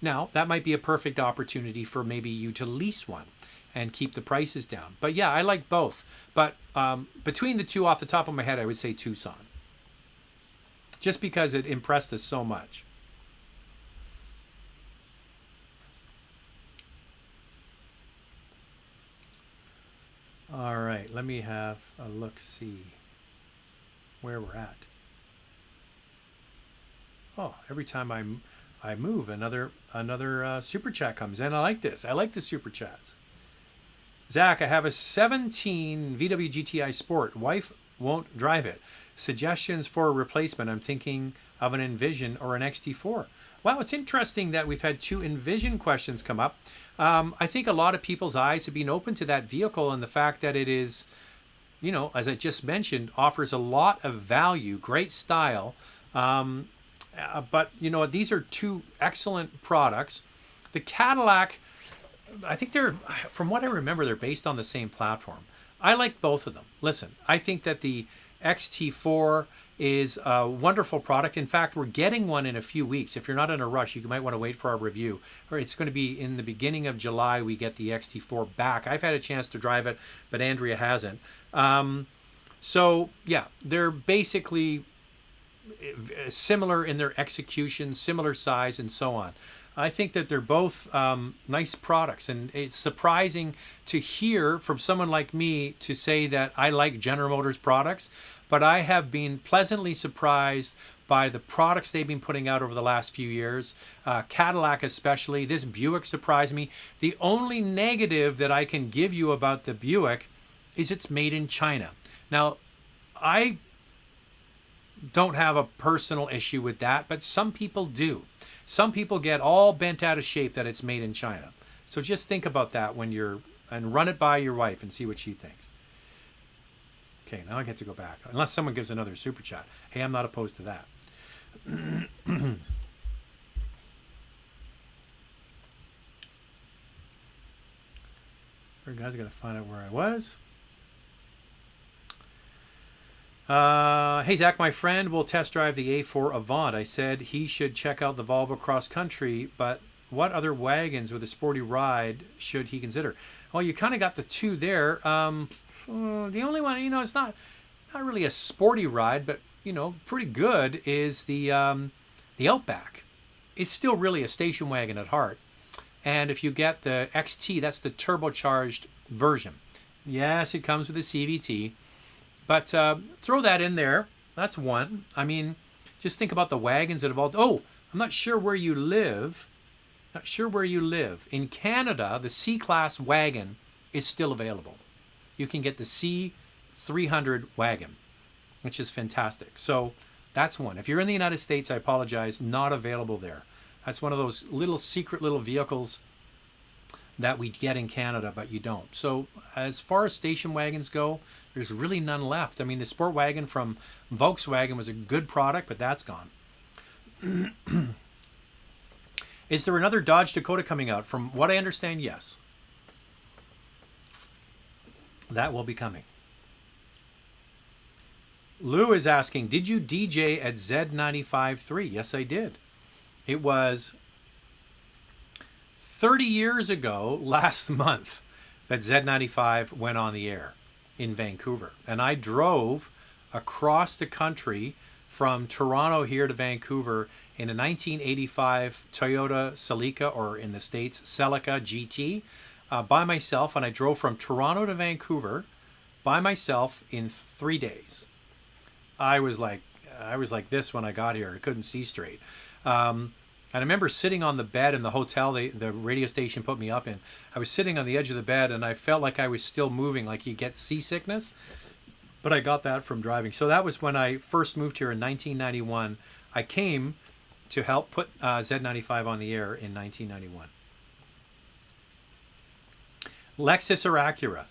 Now, that might be a perfect opportunity for maybe you to lease one and keep the prices down. But yeah, I like both. But between the two, off the top of my head, I would say Tucson. Just because it impressed us so much. All right, let me have a look-see where we're at. Oh, every time I move, another super chat comes in. I like this. I like the super chats. Zach, I have a 17 VW GTI Sport. Wife won't drive it. Suggestions for a replacement? I'm thinking of an Envision or an XT4. Wow, it's interesting that we've had 2 Envision questions come up. I think a lot of people's eyes have been open to that vehicle and the fact that it is, you know, as I just mentioned, offers a lot of value, great style. But, you know, these are 2 excellent products. The Cadillac, I think from what I remember, they're based on the same platform. I like both of them. Listen, I think that the XT4 is a wonderful product. In fact, we're getting one in a few weeks. If you're not in a rush, you might want to wait for our review. Or it's going to be in the beginning of July, we get the XT4 back. I've had a chance to drive it, but Andrea hasn't. So, yeah, they're basically similar in their execution, similar size, and so on. I think that they're both nice products, and it's surprising to hear from someone like me to say that I like General Motors products, but I have been pleasantly surprised by the products they've been putting out over the last few years. Cadillac especially. This Buick surprised me. The only negative that I can give you about the Buick is it's made in China. Now, I don't have a personal issue with that, but some people do. Some people get all bent out of shape that it's made in China. So just think about that and run it by your wife and see what she thinks. Okay, now I get to go back. Unless someone gives another super chat. Hey, I'm not opposed to that. Guys, I gotta find out where I was. Hey Zach, my friend will test drive the A4 Avant. I said he should check out the Volvo Cross Country, but what other wagons with a sporty ride should he consider? Well, you kind of got the two there. The only one, it's not really a sporty ride, but pretty good is the Outback. It's still really a station wagon at heart. And if you get the XT, that's the turbocharged version. Yes, it comes with a CVT, but throw that in there. That's one. I mean, just think about the wagons that have all. Oh, I'm not sure where you live. In Canada, the C-Class wagon is still available. You can get the C300 wagon, which is fantastic. So that's one. If you're in the United States, I apologize, not available there. That's one of those little secret little vehicles that we get in Canada, but you don't. So as far as station wagons go, there's really none left. I mean, the sport wagon from Volkswagen was a good product, but that's gone. Is there another Dodge Dakota coming out? From what I understand, yes. That will be coming. Lou is asking, did you DJ at Z95.3? Yes, I did. It was 30 years ago, last month, that Z95 went on the air in Vancouver. And I drove across the country from Toronto here to Vancouver in a 1985 Toyota Celica, or in the States, Celica GT, by myself. And I drove from Toronto to Vancouver by myself in 3 days. I was like this when I got here. I couldn't see straight. And I remember sitting on the bed in the hotel the radio station put me up in. I was sitting on the edge of the bed, and I felt like I was still moving, like you get seasickness. But I got that from driving. So that was when I first moved here in 1991. I came to help put Z95 on the air in 1991. Lexus or Acura?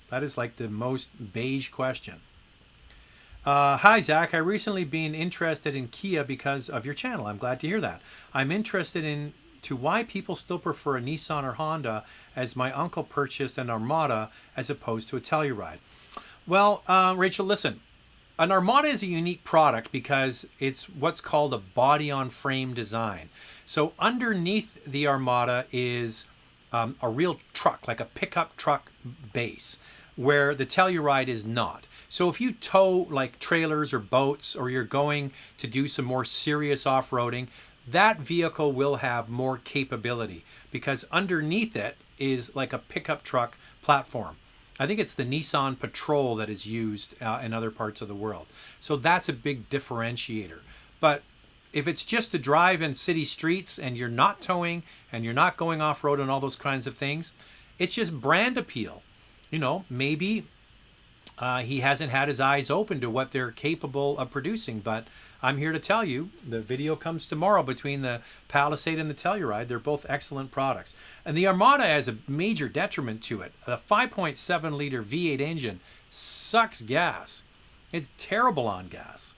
That is like the most beige question. Hi, Zach. I recently been interested in Kia because of your channel. I'm glad to hear that. I'm interested in why people still prefer a Nissan or Honda, as my uncle purchased an Armada as opposed to a Telluride. Well, Rachel, listen. An Armada is a unique product because it's what's called a body-on-frame design. So underneath the Armada is a real truck, like a pickup truck base, where the Telluride is not. So if you tow like trailers or boats, or you're going to do some more serious off-roading, that vehicle will have more capability because underneath it is like a pickup truck platform. I think it's the Nissan Patrol that is used in other parts of the world. So that's a big differentiator. But if it's just to drive in city streets and you're not towing and you're not going off-road and all those kinds of things, it's just brand appeal. Maybe he hasn't had his eyes open to what they're capable of producing, but I'm here to tell you, the video comes tomorrow between the Palisade and the Telluride. They're both excellent products. And the Armada has a major detriment to it. The 5.7 liter V8 engine sucks gas. It's terrible on gas.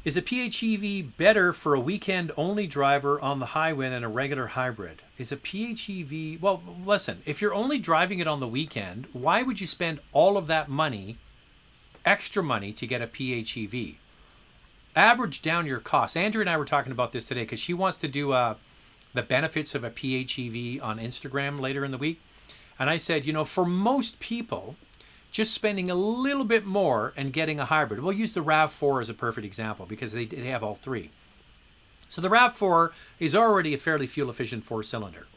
Is a PHEV better for a weekend-only driver on the highway than a regular hybrid? Is a PHEV... Well, listen, if you're only driving it on the weekend, why would you spend all of that money, extra money, to get a PHEV? Average down your costs. Andrew and I were talking about this today because she wants to do the benefits of a PHEV on Instagram later in the week. And I said, for most people, just spending a little bit more and getting a hybrid. We'll use the RAV4 as a perfect example because they have all three. So the RAV4 is already a fairly fuel-efficient four-cylinder.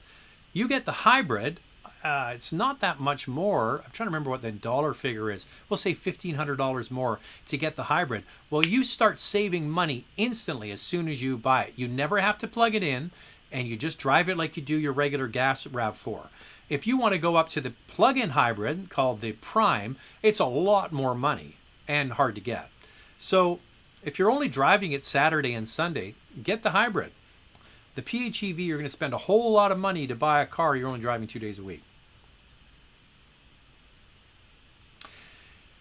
You get the hybrid, it's not that much more. I'm trying to remember what the dollar figure is. We'll say $1,500 more to get the hybrid. Well, you start saving money instantly as soon as you buy it. You never have to plug it in, and you just drive it like you do your regular gas RAV4. If you want to go up to the plug-in hybrid called the Prime, it's a lot more money and hard to get. So If you're only driving it Saturday and Sunday, get the hybrid. The PHEV, you're going to spend a whole lot of money to buy a car you're only driving 2 days a week.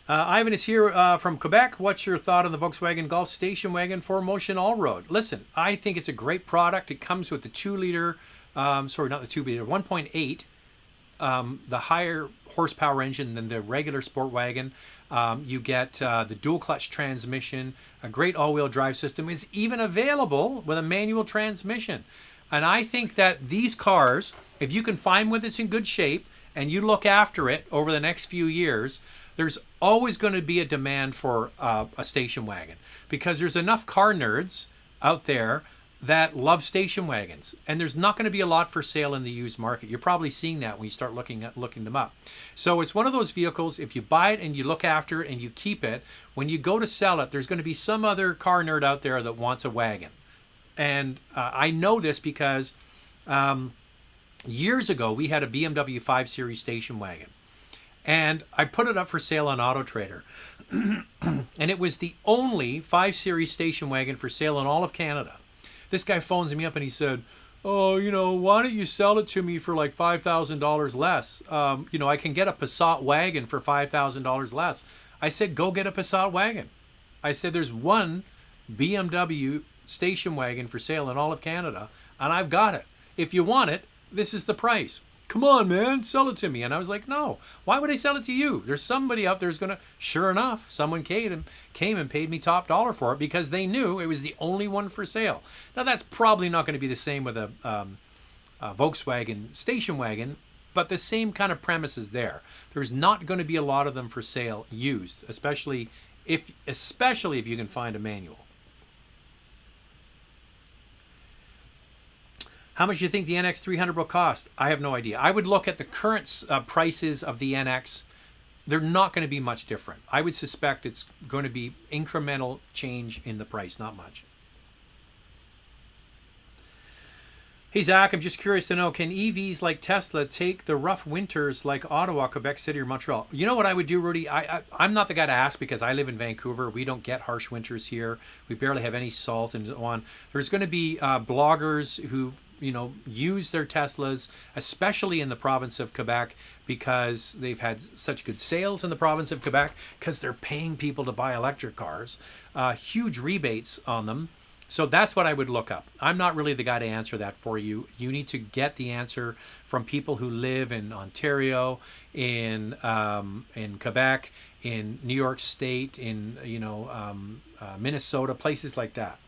Ivan is here from Quebec. What's your thought on the Volkswagen Golf station wagon 4Motion all-road? Listen, I think it's a great product. It comes with the 2-liter, sorry, not the 2-liter, 1.8, the higher horsepower engine than the regular sport wagon. You get the dual clutch transmission. A great all-wheel drive system is even available with a manual transmission. And I think that these cars, if you can find one that's in good shape and you look after it over the next few years, there's always going to be a demand for a station wagon, because there's enough car nerds out there that love station wagons, and there's not going to be a lot for sale in the used market. You're probably seeing that when you start looking them up. So it's one of those vehicles, if you buy it and you look after it and you keep it, when you go to sell it, there's going to be some other car nerd out there that wants a wagon. And I know this because years ago we had a BMW 5 Series station wagon, and I put it up for sale on Auto Trader. And it was the only 5 Series station wagon for sale in all of Canada. This guy phones me up and he said, oh, why don't you sell it to me for like $5,000 less? I can get a Passat wagon for $5,000 less. I said, go get a Passat wagon. I said, there's one BMW station wagon for sale in all of Canada, and I've got it. If you want it, this is the price. Come on, man, sell it to me. And I was like, no, why would I sell it to you? There's somebody out there who's going to, sure enough, someone came and paid me top dollar for it because they knew it was the only one for sale. Now, that's probably not going to be the same with a Volkswagen station wagon, but the same kind of premise is there. There's not going to be a lot of them for sale used, especially if you can find a manual. How much do you think the NX 300 will cost? I have no idea. I would look at the current prices of the NX. They're not going to be much different. I would suspect it's going to be incremental change in the price, not much. Hey, Zach, I'm just curious to know, can EVs like Tesla take the rough winters like Ottawa, Quebec City, or Montreal? You know what I would do, Rudy? I'm not the guy to ask because I live in Vancouver. We don't get harsh winters here. We barely have any salt and so on. There's going to be bloggers who use their Teslas, especially in the province of Quebec, because they've had such good sales in the province of Quebec because they're paying people to buy electric cars, huge rebates on them. So that's what I would look up. I'm not really the guy to answer that for you. You need to get the answer from people who live in Ontario, in Quebec, in New York State, in Minnesota, places like that.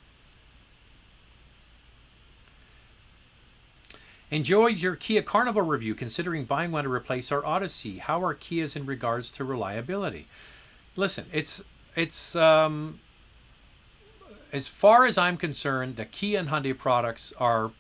Enjoyed your Kia Carnival review, considering buying one to replace our Odyssey. How are Kias in regards to reliability? Listen, it's as far as I'm concerned, the Kia and Hyundai products are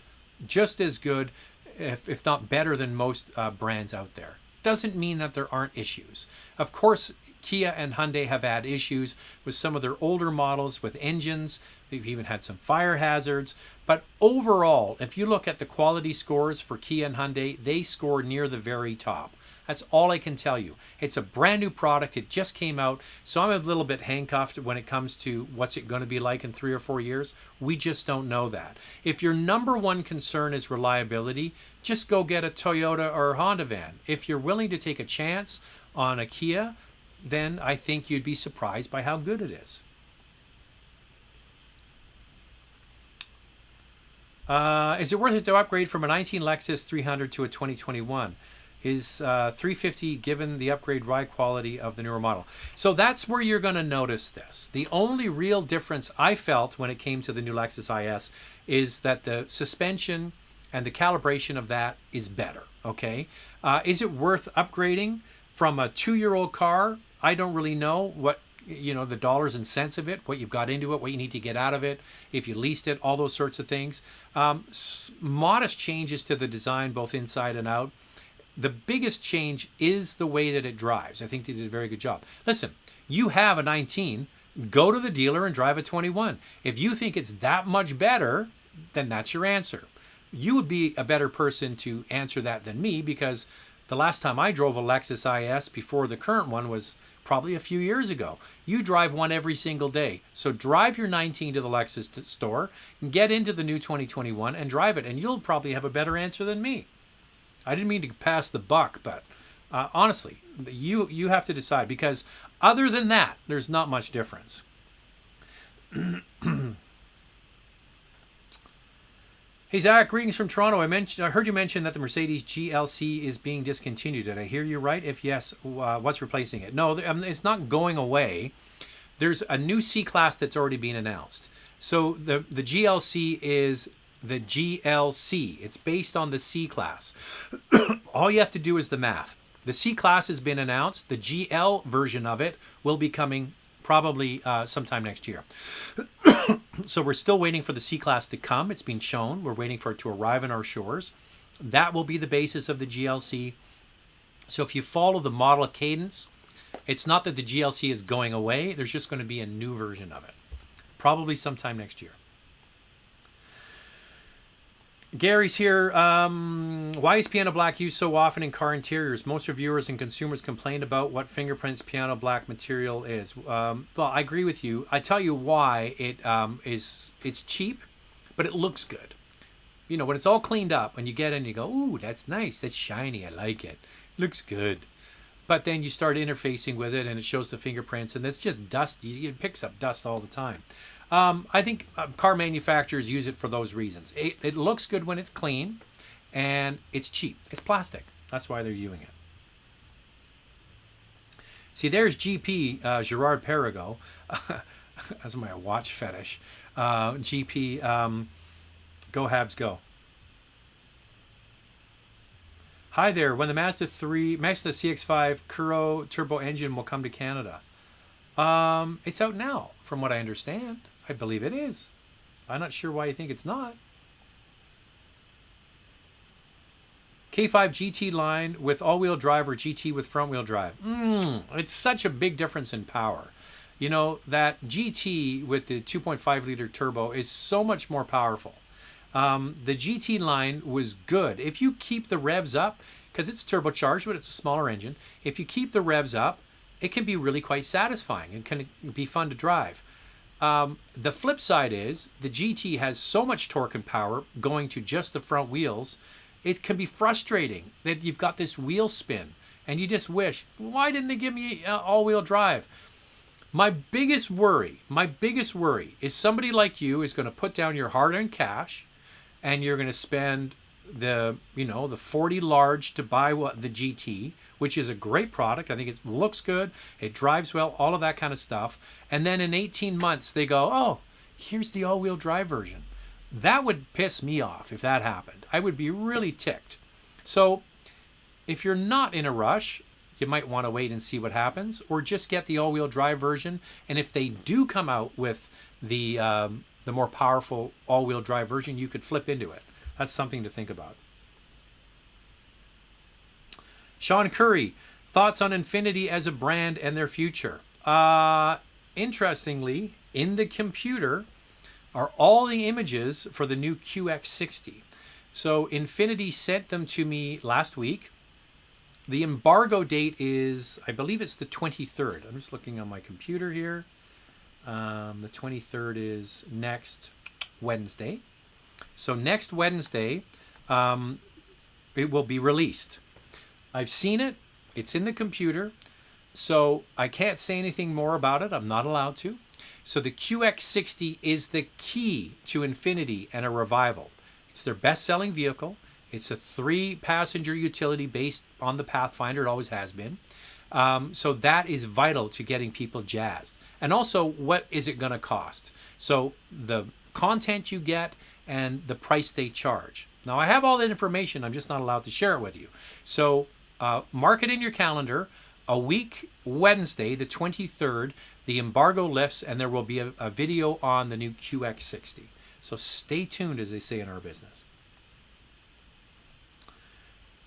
just as good, if not better than most brands out there. Doesn't mean that there aren't issues. Of course, Kia and Hyundai have had issues with some of their older models with engines. They've even had some fire hazards. But overall, if you look at the quality scores for Kia and Hyundai, they score near the very top. That's all I can tell you. It's a brand new product. It just came out. So I'm a little bit handcuffed when it comes to what's it going to be like in 3 or 4 years. We just don't know that. If your number one concern is reliability, just go get a Toyota or Honda van. If you're willing to take a chance on a Kia, then I think you'd be surprised by how good it is. Is it worth it to upgrade from a 19 Lexus 300 to a 2021? Is 350 given the upgrade ride quality of the newer model? So that's where you're going to notice this. The only real difference I felt when it came to the new Lexus IS is that the suspension and the calibration of that is better, okay? Is it worth upgrading from a 2-year-old car? I don't really know what, the dollars and cents of it, what you've got into it, what you need to get out of it, if you leased it, all those sorts of things. Modest changes to the design, both inside and out. The biggest change is the way that it drives. I think they did a very good job. Listen, you have a 19, go to the dealer and drive a 21. If you think it's that much better, then that's your answer. You would be a better person to answer that than me, because the last time I drove a Lexus IS before the current one was probably a few years ago. You drive one every single day. So drive your 19 to the Lexus store and get into the new 2021 and drive it. And you'll probably have a better answer than me. I didn't mean to pass the buck, but honestly, you have to decide, because other than that, there's not much difference. Hey Zach, greetings from Toronto. I heard you mention that the Mercedes GLC is being discontinued. Did I hear you right? If yes, what's replacing it? No, it's not going away. There's a new C-Class that's already been announced. So the GLC is the GLC. It's based on the C-Class. All you have to do is the math. The C-Class has been announced. The GL version of it will be coming probably sometime next year. So we're still waiting for the C-Class to come. It's been shown. We're waiting for it to arrive on our shores. That will be the basis of the GLC. So if you follow the model cadence, it's not that the GLC is going away. There's just going to be a new version of it. Probably sometime next year. Gary's here. Why is piano black used so often in car interiors? Most reviewers and consumers complain about what fingerprints piano black material is. Well, I agree with you. I tell you why it's cheap, but it looks good. You know, when it's all cleaned up, when you get in, you go, ooh, that's nice. That's shiny. I like it. Looks good. But then you start interfacing with it and it shows the fingerprints and it's just dusty. It picks up dust all the time. I think car manufacturers use it for those reasons. It looks good when it's clean, and it's cheap. It's plastic. That's why they're using it. See, there's GP Gerard Perigo. That's my watch fetish. GP, go Habs, go. Hi there. When the Mazda CX-5 Kuro turbo engine will come to Canada? It's out now, from what I understand. I believe it is. I'm not sure why you think it's not. K5 GT line with all-wheel drive or GT with front-wheel drive. It's such a big difference in power. You know, that GT with the 2.5 liter turbo is so much more powerful. The GT line was good. If you keep the revs up, because it's turbocharged, but it's a smaller engine, if you keep the revs up, it can be really quite satisfying and can be fun to drive. The flip side is the GT has so much torque and power going to just the front wheels, it can be frustrating that you've got this wheel spin and you just wish, why didn't they give me all-wheel drive? My biggest worry is somebody like you is going to put down your hard-earned cash and you're going to spend the 40 large to buy the GT, which is a great product. I think it looks good, it drives well, all of that kind of stuff. And then in 18 months they go, oh, here's the all-wheel drive version. That would piss me off if that happened. I would be really ticked. So if you're not in a rush, you might want to wait and see what happens, or just get the all-wheel drive version. And if they do come out with the more powerful all-wheel drive version, you could flip into it. That's something to think about. Sean Curry, thoughts on Infiniti as a brand and their future? Interestingly, in the computer are all the images for the new QX60. So Infiniti sent them to me last week. The embargo date is, I believe it's the 23rd. I'm just looking on my computer here. The 23rd is next Wednesday. So next Wednesday, it will be released. I've seen it. It's in the computer. So I can't say anything more about it. I'm not allowed to. So the QX60 is the key to Infiniti and a revival. It's their best-selling vehicle. It's a 3-passenger utility based on the Pathfinder. It always has been. So that is vital to getting people jazzed. And also, what is it going to cost? So the content you get and the price they charge. Now, I have all that information. I'm just not allowed to share it with you. So mark it in your calendar. A week, Wednesday, the 23rd, the embargo lifts, and there will be a video on the new QX60. So stay tuned, as they say in our business.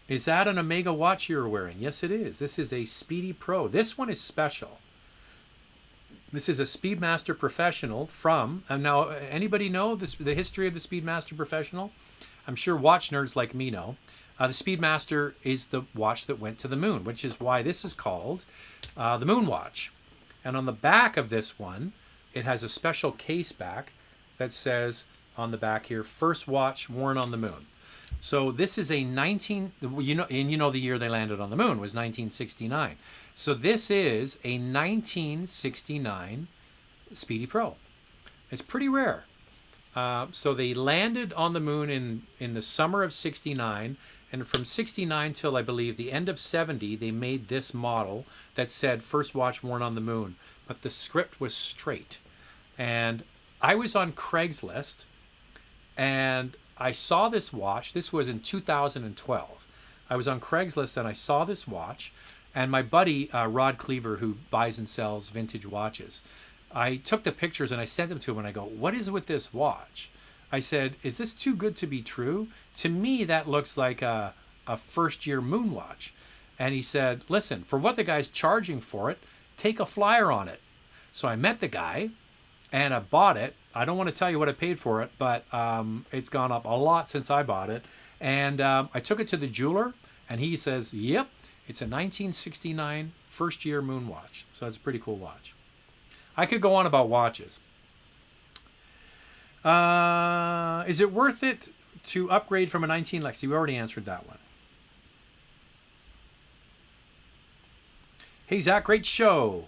Is that an Omega watch you're wearing? Yes, it is. This is a Speedy Pro. This one is special. This is a Speedmaster Professional from, and now anybody know the history of the Speedmaster Professional? I'm sure watch nerds like me know. The Speedmaster is the watch that went to the moon, which is why this is called the Moon Watch. And on the back of this one, it has a special case back that says on the back here, first watch worn on the moon. So this is a the year they landed on the moon was 1969. So this is a 1969 Speedy Pro. It's pretty rare. So they landed on the moon in the summer of 69, and from 69 till I believe the end of 70, they made this model that said first watch worn on the moon, but the script was straight. And I was on Craigslist, and I saw this watch. This was in 2012. I was on Craigslist and I saw this watch, and my buddy Rod Cleaver, who buys and sells vintage watches, I took the pictures and I sent them to him, and I go, what is it with this watch? I said, is this too good to be true? To me, that looks like a first-year moon watch. And he said, listen, for what the guy's charging for it, take a flyer on it. So I met the guy and I bought it. I don't want to tell you what I paid for it, but it's gone up a lot since I bought it. And I took it to the jeweler, and he says, yep, it's a 1969 first-year moon watch. So that's a pretty cool watch. I could go on about watches. Is it worth it to upgrade from a 19 Lexus? We already answered that one. Hey, Zach, great show.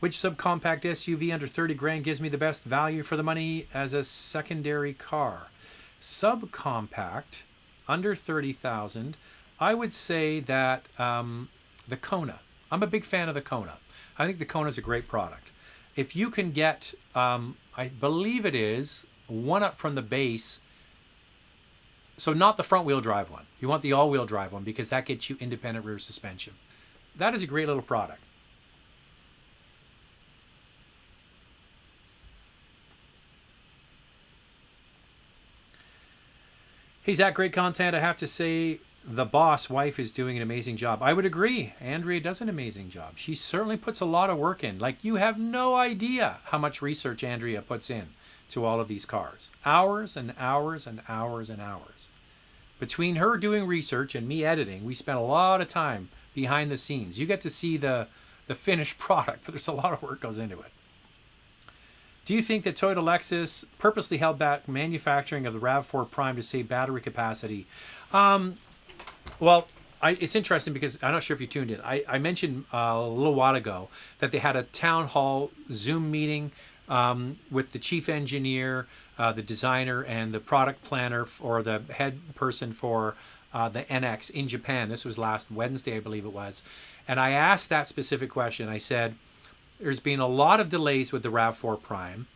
Which subcompact SUV under 30 grand gives me the best value for the money as a secondary car? Subcompact under 30,000. I would say that the Kona. I'm a big fan of the Kona. I think the Kona is a great product. If you can get, I believe it is, one up from the base. So not the front wheel drive one. You want the all-wheel drive one because that gets you independent rear suspension. That is a great little product. Hey, Zach, great content. I have to say the boss wife is doing an amazing job. I would agree. Andrea does an amazing job. She certainly puts a lot of work in. Like, you have no idea how much research Andrea puts in to all of these cars. Hours and hours and hours and hours. Between her doing research and me editing, we spent a lot of time behind the scenes. You get to see the finished product, but there's a lot of work goes into it. Do you think that Toyota Lexus purposely held back manufacturing of the RAV4 Prime to save battery capacity? Well, it's interesting because I'm not sure if you tuned in. I mentioned a little while ago that they had a town hall Zoom meeting with the chief engineer, the designer, and the product planner or the head person for the NX in Japan. This was last Wednesday, I believe it was. And I asked that specific question. I said, there's been a lot of delays with the RAV4 Prime.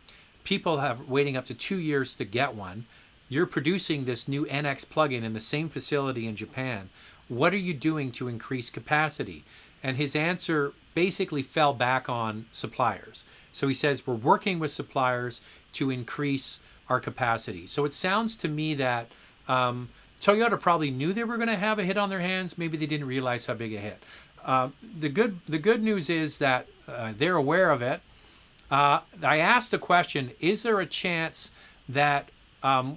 People have waiting up to 2 years to get one. You're producing this new NX plug-in in the same facility in Japan. What are you doing to increase capacity? And his answer basically fell back on suppliers. So he says, we're working with suppliers to increase our capacity. So it sounds to me that Toyota probably knew they were going to have a hit on their hands. Maybe they didn't realize how big a hit. The good news is that they're aware of it. I asked the question, is there a chance that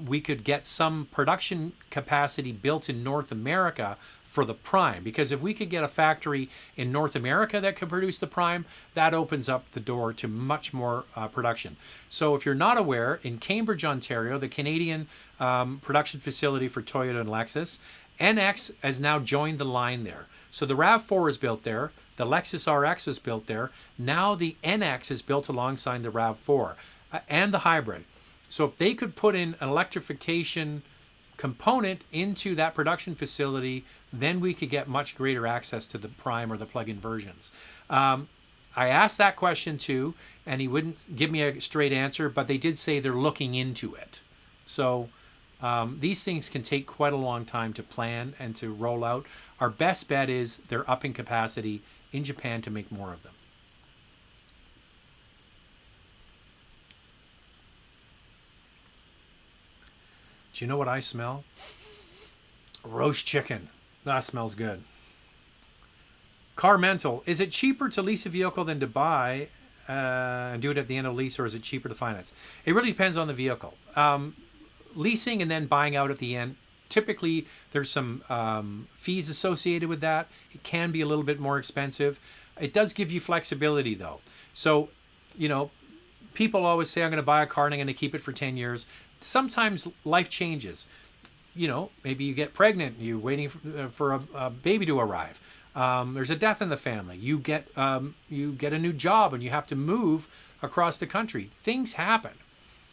we could get some production capacity built in North America for the Prime? Because if we could get a factory in North America that could produce the Prime, that opens up the door to much more production. So if you're not aware, in Cambridge, Ontario, the Canadian production facility for Toyota and Lexus, NX has now joined the line there. So the RAV4 is built there, the Lexus RX is built there, now the NX is built alongside the RAV4 and the hybrid. So if they could put in an electrification component into that production facility, then we could get much greater access to the Prime or the plug-in versions. I asked that question too, and he wouldn't give me a straight answer, but they did say they're looking into it. So these things can take quite a long time to plan and to roll out. Our best bet is they're upping capacity in Japan to make more of them. Do you know what I smell? Roast chicken. That smells good. Car Mental. Is it cheaper to lease a vehicle than to buy and do it at the end of lease, or is it cheaper to finance? It really depends on the vehicle. Leasing and then buying out at the end, typically there's some fees associated with that. It can be a little bit more expensive. It does give you flexibility though. So, you know, people always say, I'm going to buy a car and I'm going to keep it for 10 years. Sometimes life changes. You know, maybe you get pregnant, you're waiting for a baby to arrive. There's a death in the family. You get a new job and you have to move across the country. Things happen.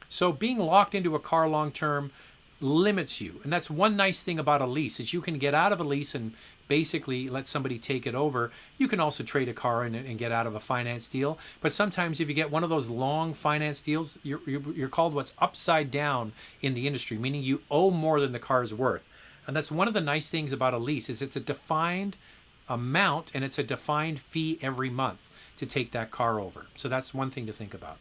So being locked into a car long term limits you. And that's one nice thing about a lease is you can get out of a lease and basically let somebody take it over. You can also trade a car and get out of a finance deal. But sometimes if you get one of those long finance deals, you're called what's upside down in the industry, meaning you owe more than the car is worth. And that's one of the nice things about a lease is it's a defined amount and it's a defined fee every month to take that car over. So that's one thing to think about.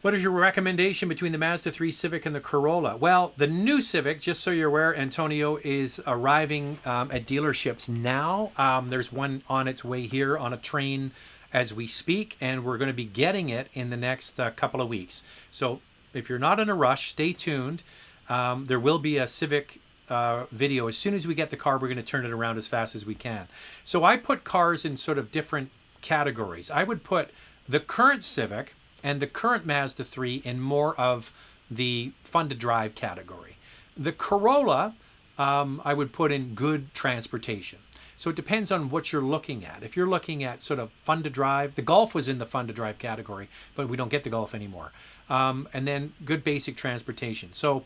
What is your recommendation between the Mazda 3 Civic and the Corolla? Well, the new Civic, just so you're aware, Antonio, is arriving at dealerships now. There's one on its way here on a train as we speak, and we're going to be getting it in the next couple of weeks. So if you're not in a rush, stay tuned. There will be a Civic video. As soon as we get the car, we're going to turn it around as fast as we can. So I put cars in sort of different categories. I would put the current Civic and the current Mazda 3 in more of the fun to drive category. The Corolla, I would put in good transportation. So it depends on what you're looking at. If you're looking at sort of fun to drive, the Golf was in the fun to drive category, but we don't get the Golf anymore. And then good basic transportation. So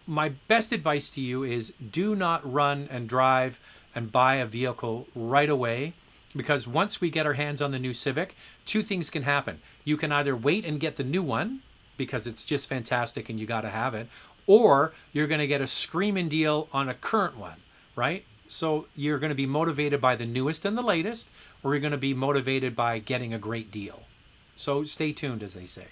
my best advice to you is do not run and drive and buy a vehicle right away. Because once we get our hands on the new Civic, two things can happen. You can either wait and get the new one because it's just fantastic and you got to have it, or you're going to get a screaming deal on a current one, right? So you're going to be motivated by the newest and the latest, or you're going to be motivated by getting a great deal. So stay tuned, as they say.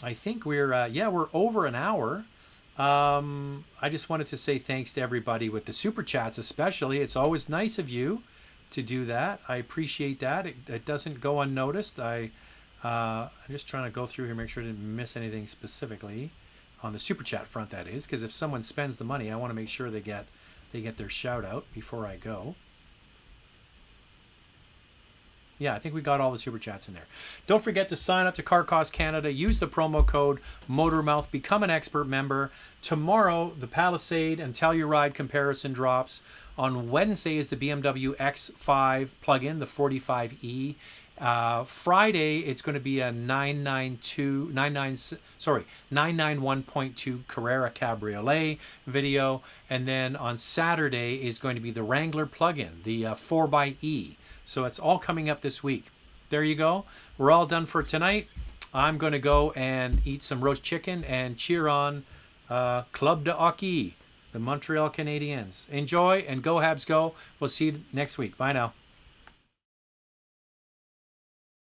I think we're over an hour. I just wanted to say thanks to everybody with the super chats, especially. It's always nice of you to do that. I appreciate that. It doesn't go unnoticed. I'm just trying to go through here, make sure I didn't miss anything specifically on the super chat front. That is, because if someone spends the money, I want to make sure they get their shout out before I go. Yeah, I think we got all the super chats in there. Don't forget to sign up to Car Cost Canada. Use the promo code MotorMouth. Become an expert member. Tomorrow, the Palisade and Telluride comparison drops. On Wednesday is the BMW X5 plug-in, the 45E. Friday, it's going to be a 991.2 Carrera Cabriolet video. And then on Saturday is going to be the Wrangler plug-in, the 4xE. So it's all coming up this week. There you go. We're all done for tonight. I'm going to go and eat some roast chicken and cheer on Club de Hockey, the Montreal Canadiens. Enjoy and go Habs go. We'll see you next week. Bye now.